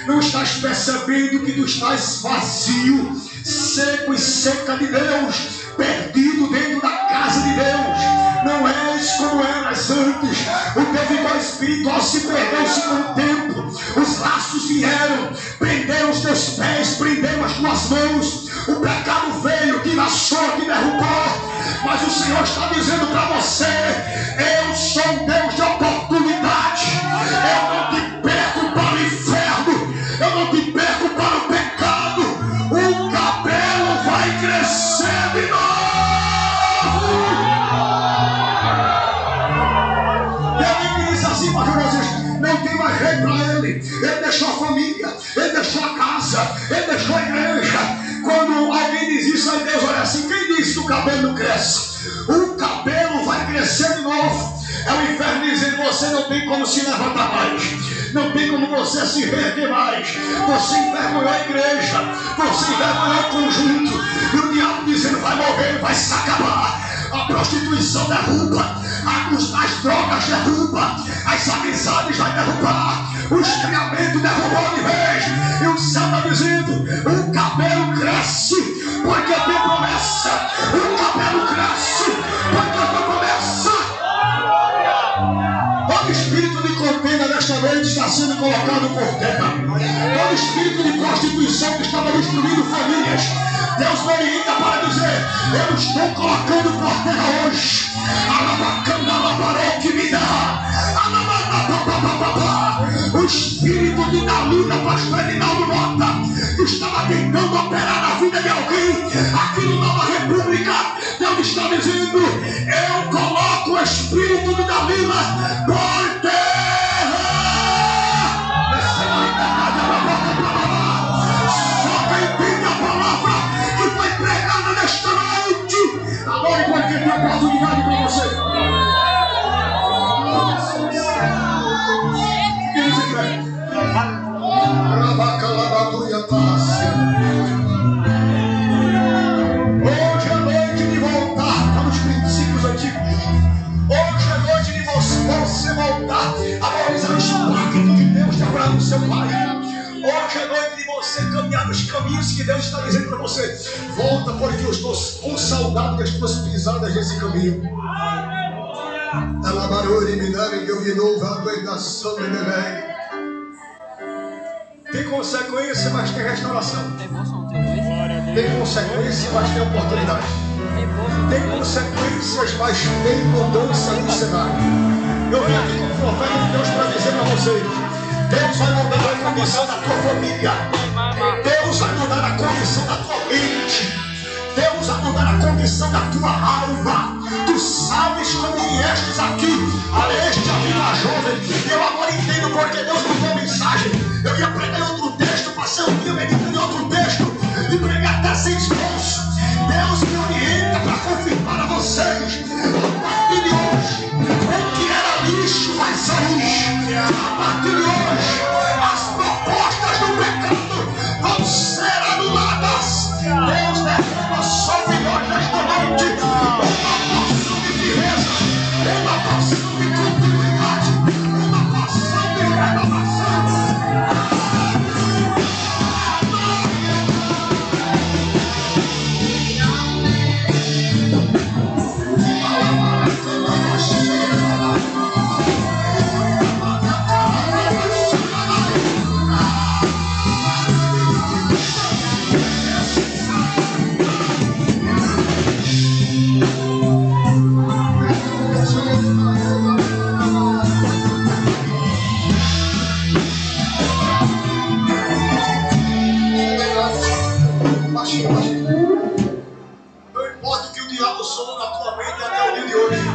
Não estás percebendo que tu estás vazio, seco e seca de Deus, perdido dentro da casa de Deus. Não és como eras antes. O teu vigor espiritual se perdeu-se com o tempo. Os laços vieram, prenderam os teus pés, prenderam as tuas mãos. O pecado veio, que laçou, que derrubou. Mas o Senhor está dizendo para você: eu sou um Deus de oportunidade. Eu não te perco para o inferno. Eu não te perco para o pecado. O cabelo vai crescer de novo. E alguém diz assim, pastor, não tem mais rei para ele. Ele deixou a família, ele deixou a casa, ele deixou a igreja. Quando alguém diz isso, aí Deus olha assim: quem disse que o cabelo não cresce? O cabelo vai crescer de novo. É o inferno dizendo: você não tem como se levantar mais, não tem como você se reerguer mais. Você envergonhou a igreja, você envergonhou o conjunto. E o diabo dizendo: vai morrer, vai se acabar. A prostituição derruba, as drogas derruba, as amizades vai derrubar, o esfriamento derrubou de vez. E o céu está dizendo: o cabelo cresce, porque tem promessa. O cabelo cresce, porque tem promessa. Olha o espírito de contento. vida nesta noite está sendo colocado por terra. Todo espírito de prostituição que estava destruindo famílias, Deus me orienta para dizer: eu estou colocando por terra hoje. O espírito de Dalila, pastor Edinaldo Mota, estava tentando operar na vida de alguém aqui no Nova República. Deus está dizendo: eu coloco o espírito de Dalila por terra. Só quem entende a palavra que foi pregada nesta noite, agora porque tem oportunidade para você. Hoje é noite de voltar para os princípios antigos. Hoje é noite de você voltar a valorizar os pactos de Deus de Abraão, seu pai. Hoje é noite de você caminhar nos caminhos que Deus está dizendo para você. Volta, porque eu estou com saudade das tuas pisadas nesse caminho. Tem consequência, mas tem restauração. Tem consequência, mas tem oportunidade. Tem consequências, mas tem mudança no cenário. Eu vim aqui como profeta de Deus para dizer para vocês: Deus vai mudar a condição da tua família. Deus vai mudar a condição da tua mente. Deus vai mudar a condição da tua alma. Tu sabes quando viestes aqui a este amigo jovem. Eu agora entendo porque Deus me deu mensagem. Eu ia pregar em outro texto, passei um dia meditando em outro texto e pregar até sem esforço. Deus me orienta para confirmar a vocês: a partir de hoje, o que era lixo vai ser lixo. A partir de hoje, as propostas do pecado vão ser anuladas. Deus derrama sobre nós nesta noite uma porção de firmeza, uma porção de continuidade, uma porção de renovação. Não importa o que o diabo soa na tua mente até o dia de hoje.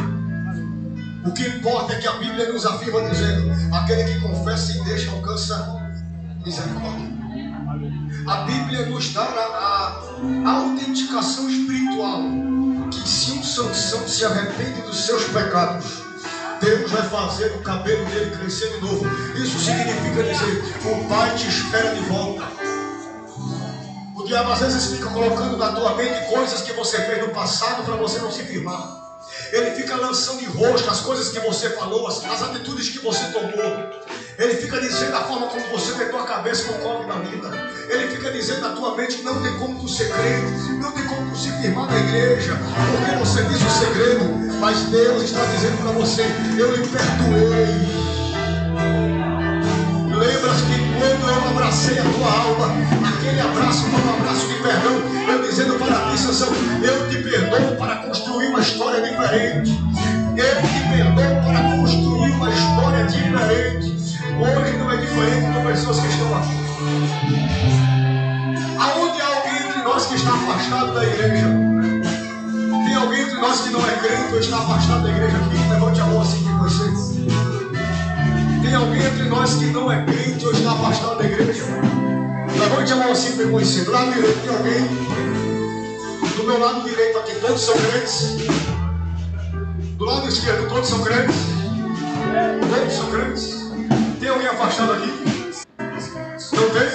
O que importa é que a Bíblia nos afirma dizendo: aquele que confessa e deixa alcança misericórdia. A Bíblia nos dá a autenticação espiritual que se um Sansão se arrepende dos seus pecados, Deus vai fazer o cabelo dele crescer de novo. Isso significa dizer: o Pai te espera de volta. O diabo às vezes fica colocando na tua mente coisas que você fez no passado para você não se firmar. Ele fica lançando em rosto as coisas que você falou, as atitudes que você tomou. Ele fica dizendo a forma como você deitou a cabeça no colo da vida. Ele fica dizendo na tua mente: não tem como tu ser crente, não tem como tu se firmar na igreja, porque você diz o segredo. Mas Deus está dizendo para você: eu lhe perdoei. Lembras que quando eu abracei a tua alma, aquele abraço foi um abraço de perdão, eu dizendo para ti, Sansão: eu te perdoo para construir uma história diferente. Eu te perdoo para construir uma história diferente. Hoje não é diferente com pessoas que estão aqui. Aonde há alguém entre nós que está afastado da igreja? Tem alguém entre nós que não é crente ou está afastado da igreja aqui? Levante a mão assim que vocês. Tem alguém entre nós que não é crente ou está afastado da igreja? Levante a mão assim para conhecer. Do lado direito tem alguém. Do meu lado direito aqui todos são crentes. Do lado esquerdo todos são crentes. Todos são crentes. Tem alguém afastado aqui? Não tem?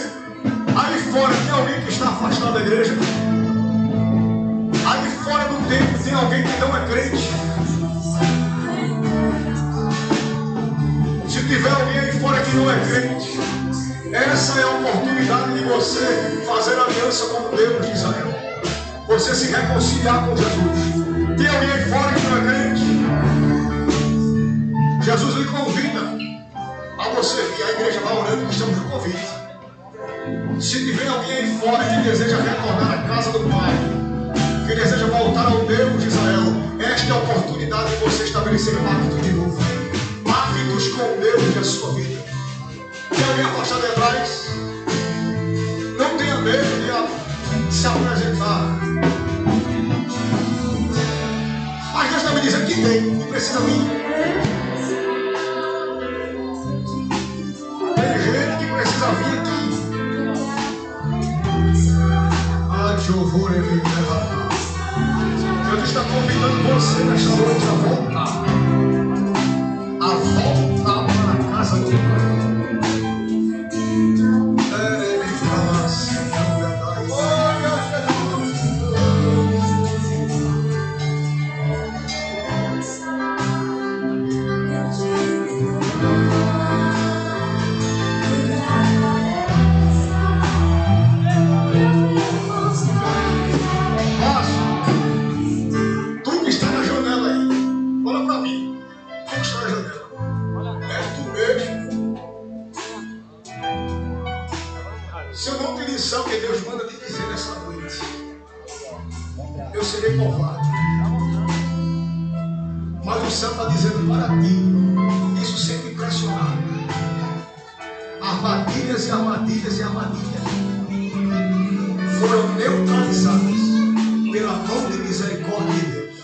Aí fora tem alguém que está afastado da igreja? Aí fora do templo tem alguém que não é crente? Se tiver alguém aí fora que não é crente, essa é a oportunidade de você fazer aliança com o Deus de Israel. Você se reconciliar com Jesus. Tem alguém aí fora que não é crente? Jesus lhe convida. você vir, a igreja vai orando, nós estamos no convite. Se tiver alguém aí fora que deseja retornar à casa do Pai, que deseja voltar ao Deus de Israel, esta é a oportunidade de você estabelecer pacto de novo. Pactos com o Deus da sua vida. Tem alguém afastado atrás? Não tenha medo de se apresentar. Mas Deus está me dizendo que tem, e precisa vir. Tem gente que precisa vir aqui. Deus está convidando você nesta noite a voltar. A voltar para a casa do Pai. Eu serei covarde. Mas o céu está dizendo para ti, isso sempre impressionado. Armadilhas e armadilhas e armadilhas foram neutralizadas pela mão de misericórdia de Deus.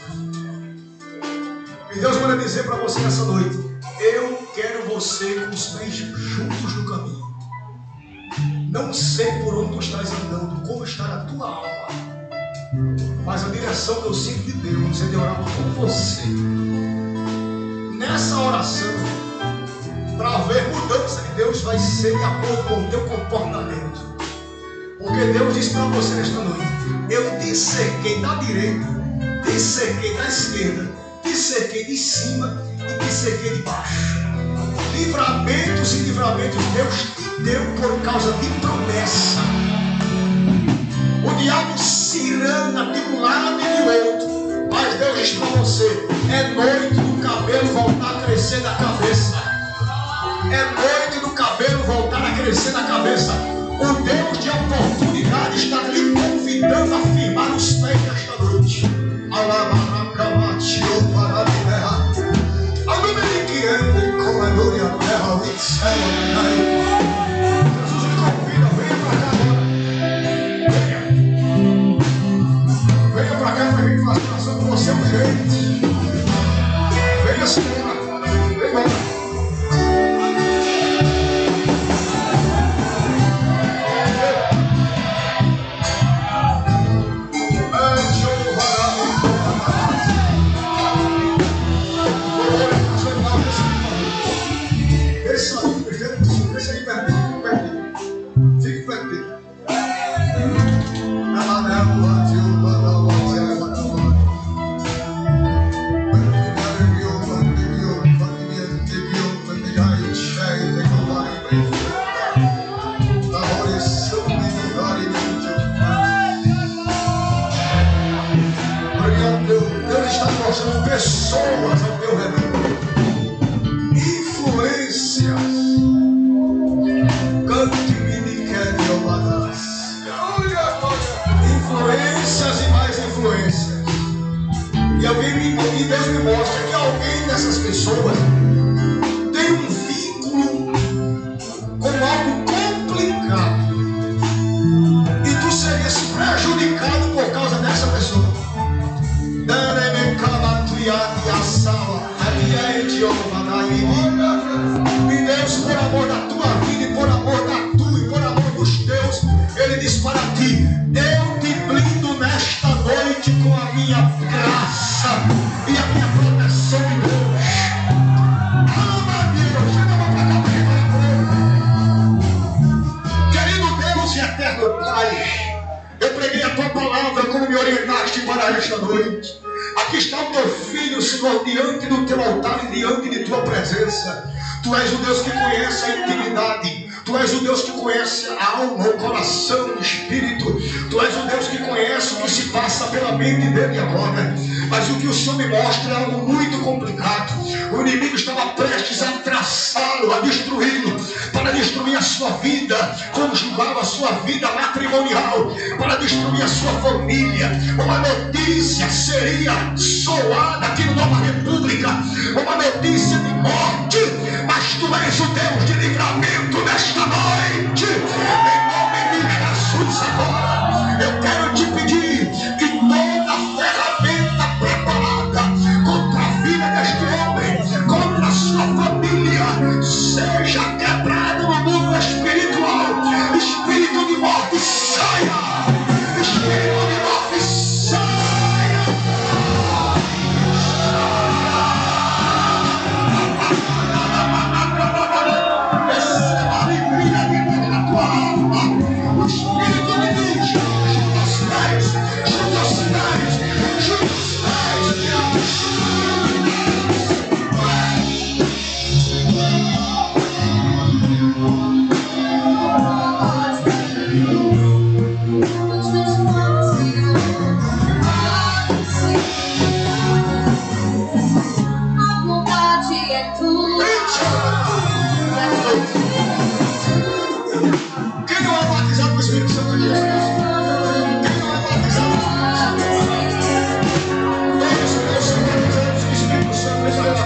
E Deus manda dizer para você nessa noite: eu quero você com os pés juntos no caminho. Não sei por onde tu estás andando, como está a tua alma, mas a direção que eu sinto de Deus é de orar por você. Nessa oração, para haver mudança de Deus, vai ser de acordo com o teu comportamento. Porque Deus diz para você nesta noite: eu te cerquei da direita, te cerquei da esquerda, te cerquei de cima e te cerquei de baixo. Livramentos e livramentos Deus te deu por causa de promessa. O diabo se irana de um lado e de outro, mas Deus diz para você: é noite do cabelo voltar a crescer na cabeça. É noite do cabelo voltar a crescer na cabeça. O Deus de oportunidade está lhe convidando a firmar os pés nesta noite. Jesus lhe convida, venha para cá agora. Venha para cá para a gente fazer oração com você urgente. Venha, Senhora. Venha. Pessoas ao teu redor, influências, influências e mais influências. E Deus me mostra que alguém dessas pessoas tem um vínculo com algo complicado, e tu serias prejudicado por causa dessa pessoa. E Deus, por amor da tua vida e por amor da tua e por amor dos teus, Ele diz para ti: eu te blindo nesta noite com a minha graça e a minha proteção de Deus. Ama Deus, querido Deus e eterno Pai, eu preguei a tua palavra como me orientaste para esta noite. Aqui está o teu filho, Senhor, diante do teu altar e diante de tua presença. Tu és o Deus que conhece a intimidade. Tu és o Deus que conhece a alma, o coração, o espírito. Tu és o Deus que conhece o que se passa pela mente dele agora. Mas o que o Senhor me mostra é algo muito complicado. O inimigo estava prestes a traçar amassá-lo, a destruí-lo, para destruir a sua vida conjugal, a sua vida matrimonial, para destruir a sua família. Uma notícia seria soada aqui no Nova República, uma notícia de morte, mas tu és o Deus de livramento nesta noite. Em nome de Jesus, agora eu quero te pedir que toda ferramenta preparada contra a vida deste homem, contra a sua família, seja quebrada no mundo espiritual. Espírito de morte, saia! Espírito de morte, saia! Receba a alegria de Deus na tua alma. O Espírito de Deus, junta os pés, junta os pés, junta os pés.
A vontade é tua.
Quem não é batizado com o Espírito Santo de Jesus? Quem não é batizado com o Espírito Santo? Todos os meus são batizados com o Espírito Santo. Deixa eu lá.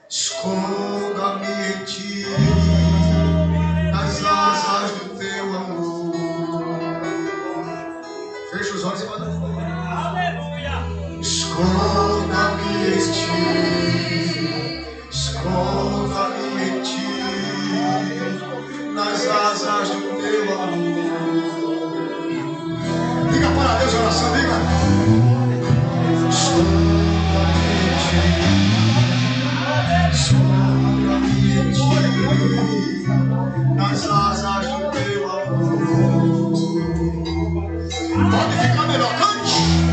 Esconda-me em ti, asas do teu amor. Diga para Deus a oração, diga. Nas asas do teu amor. Pode ficar melhor, cante.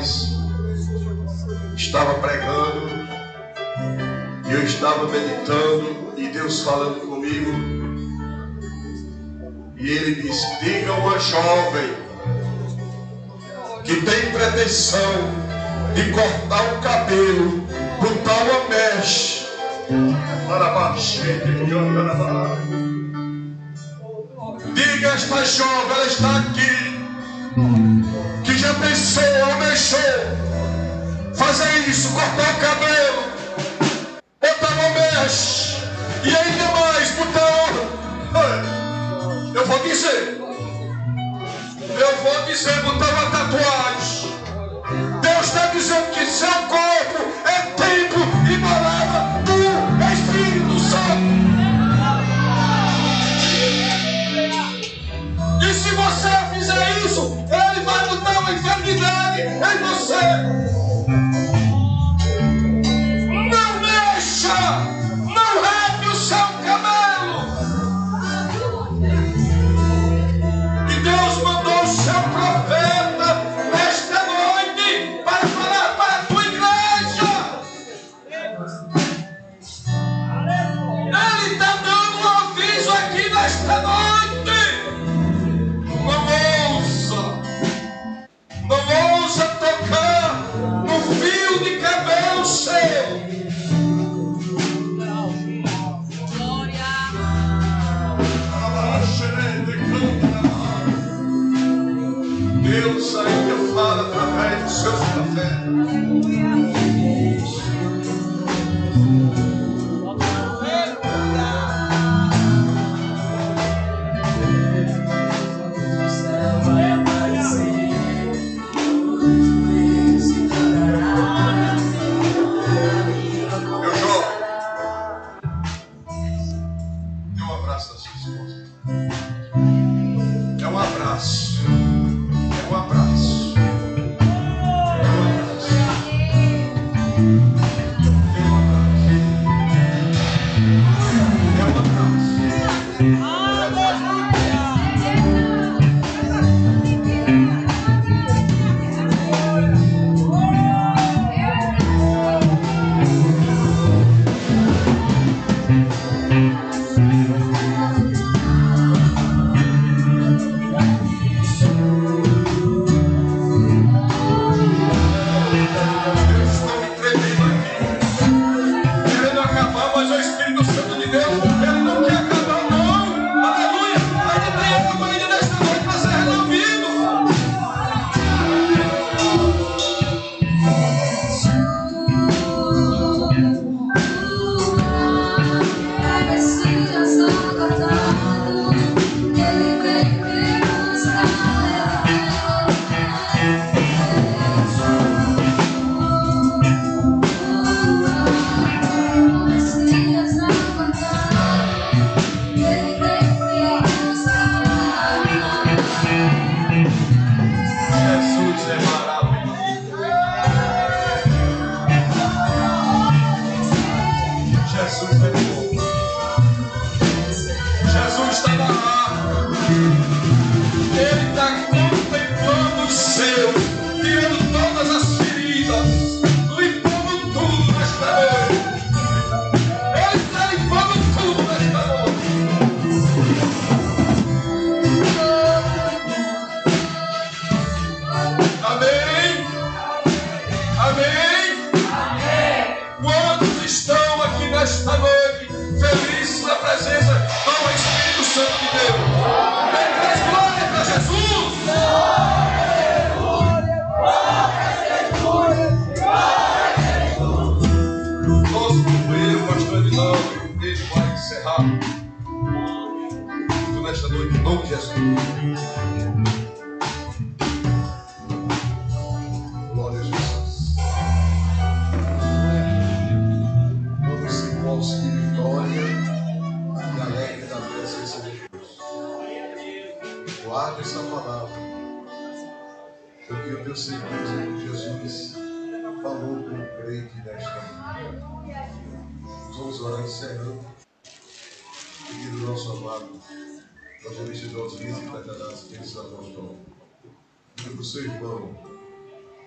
atrás, estava pregando, e eu estava meditando, e Deus falando comigo, e Ele disse: diga a uma jovem que tem pretensão de cortar o cabelo, botar uma mecha, para baixo, diga a esta jovem, ela está aqui, que já pensou ou deixou fazer isso, cortar o cabelo, botar uma mecha e ainda mais botar. Eu vou dizer, botar uma tatuagem. Deus está dizendo que seu corpo é templo e morada do Espírito Santo. E se você fizer isso, Ele vai botar uma enfermidade em você. Não mexa, não rape o seu cabelo. E Deus mandou o seu profeta nesta noite para falar para a tua igreja. Ele está dando um aviso aqui nesta noite. Não ousa tocar no fio de cabelo seu. Deus ainda fala através dos seus profetas.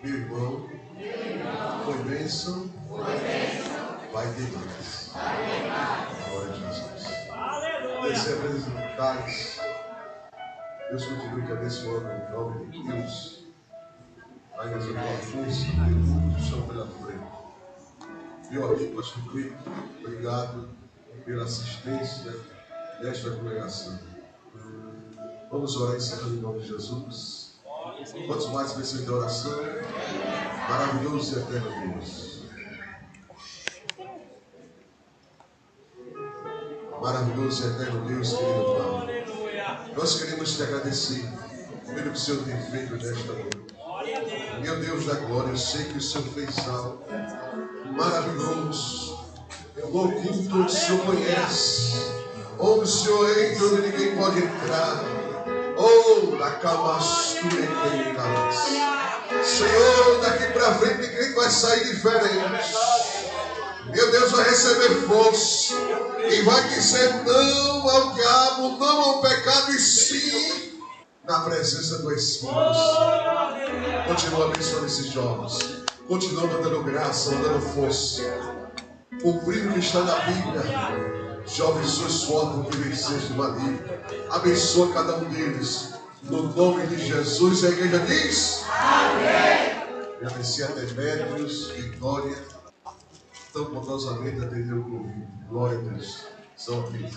Meu irmão, foi bênção, vai ter mais. Glória a Jesus. Receba as dificuldades. Deus continue te abençoando em nome de Deus. Vai nos dar força, o chão pela frente. E ó, pastor Clique, obrigado pela assistência nesta congregação. Vamos orar encerrando em nome de Jesus. Quantos mais precisam de oração? Maravilhoso e eterno Deus. Maravilhoso e eterno Deus, querido Pai. Nós queremos te agradecer pelo que o Senhor tem feito nesta noite. Meu Deus da glória, eu sei que o Senhor fez algo maravilhoso. No oculto o Senhor conhece. Onde o Senhor entra, onde ninguém pode entrar. Oh, na camastura em Senhor, daqui para frente ninguém vai sair diferente. Meu Deus vai receber força e vai dizer não ao diabo, não ao pecado e sim na presença do Espírito Santo. Continua abençoando esses jovens, continua dando graça, dando força, cumprindo o que está na Bíblia. Jovens, sois fortes porque venceste o maligno. Abençoa cada um deles. No nome de Jesus, a igreja diz: amém. Agradecer a Demétrios, Vitória, tão bondosamente atendeu o convite. Glória a Deus. São aqui.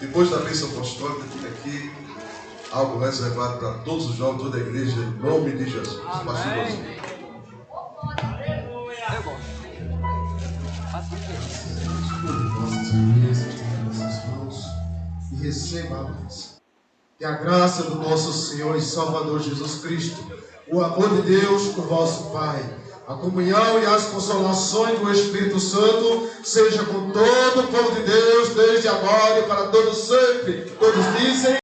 Depois da bênção apostólica, tem aqui algo reservado para todos os jovens, toda a igreja, em nome de Jesus. Pastor
e receba a bênção. Que a graça do nosso Senhor e Salvador Jesus Cristo, o amor de Deus, o vosso Pai, a comunhão e as consolações do Espírito Santo seja com todo o povo de Deus, desde agora e para todos sempre. Todos dizem.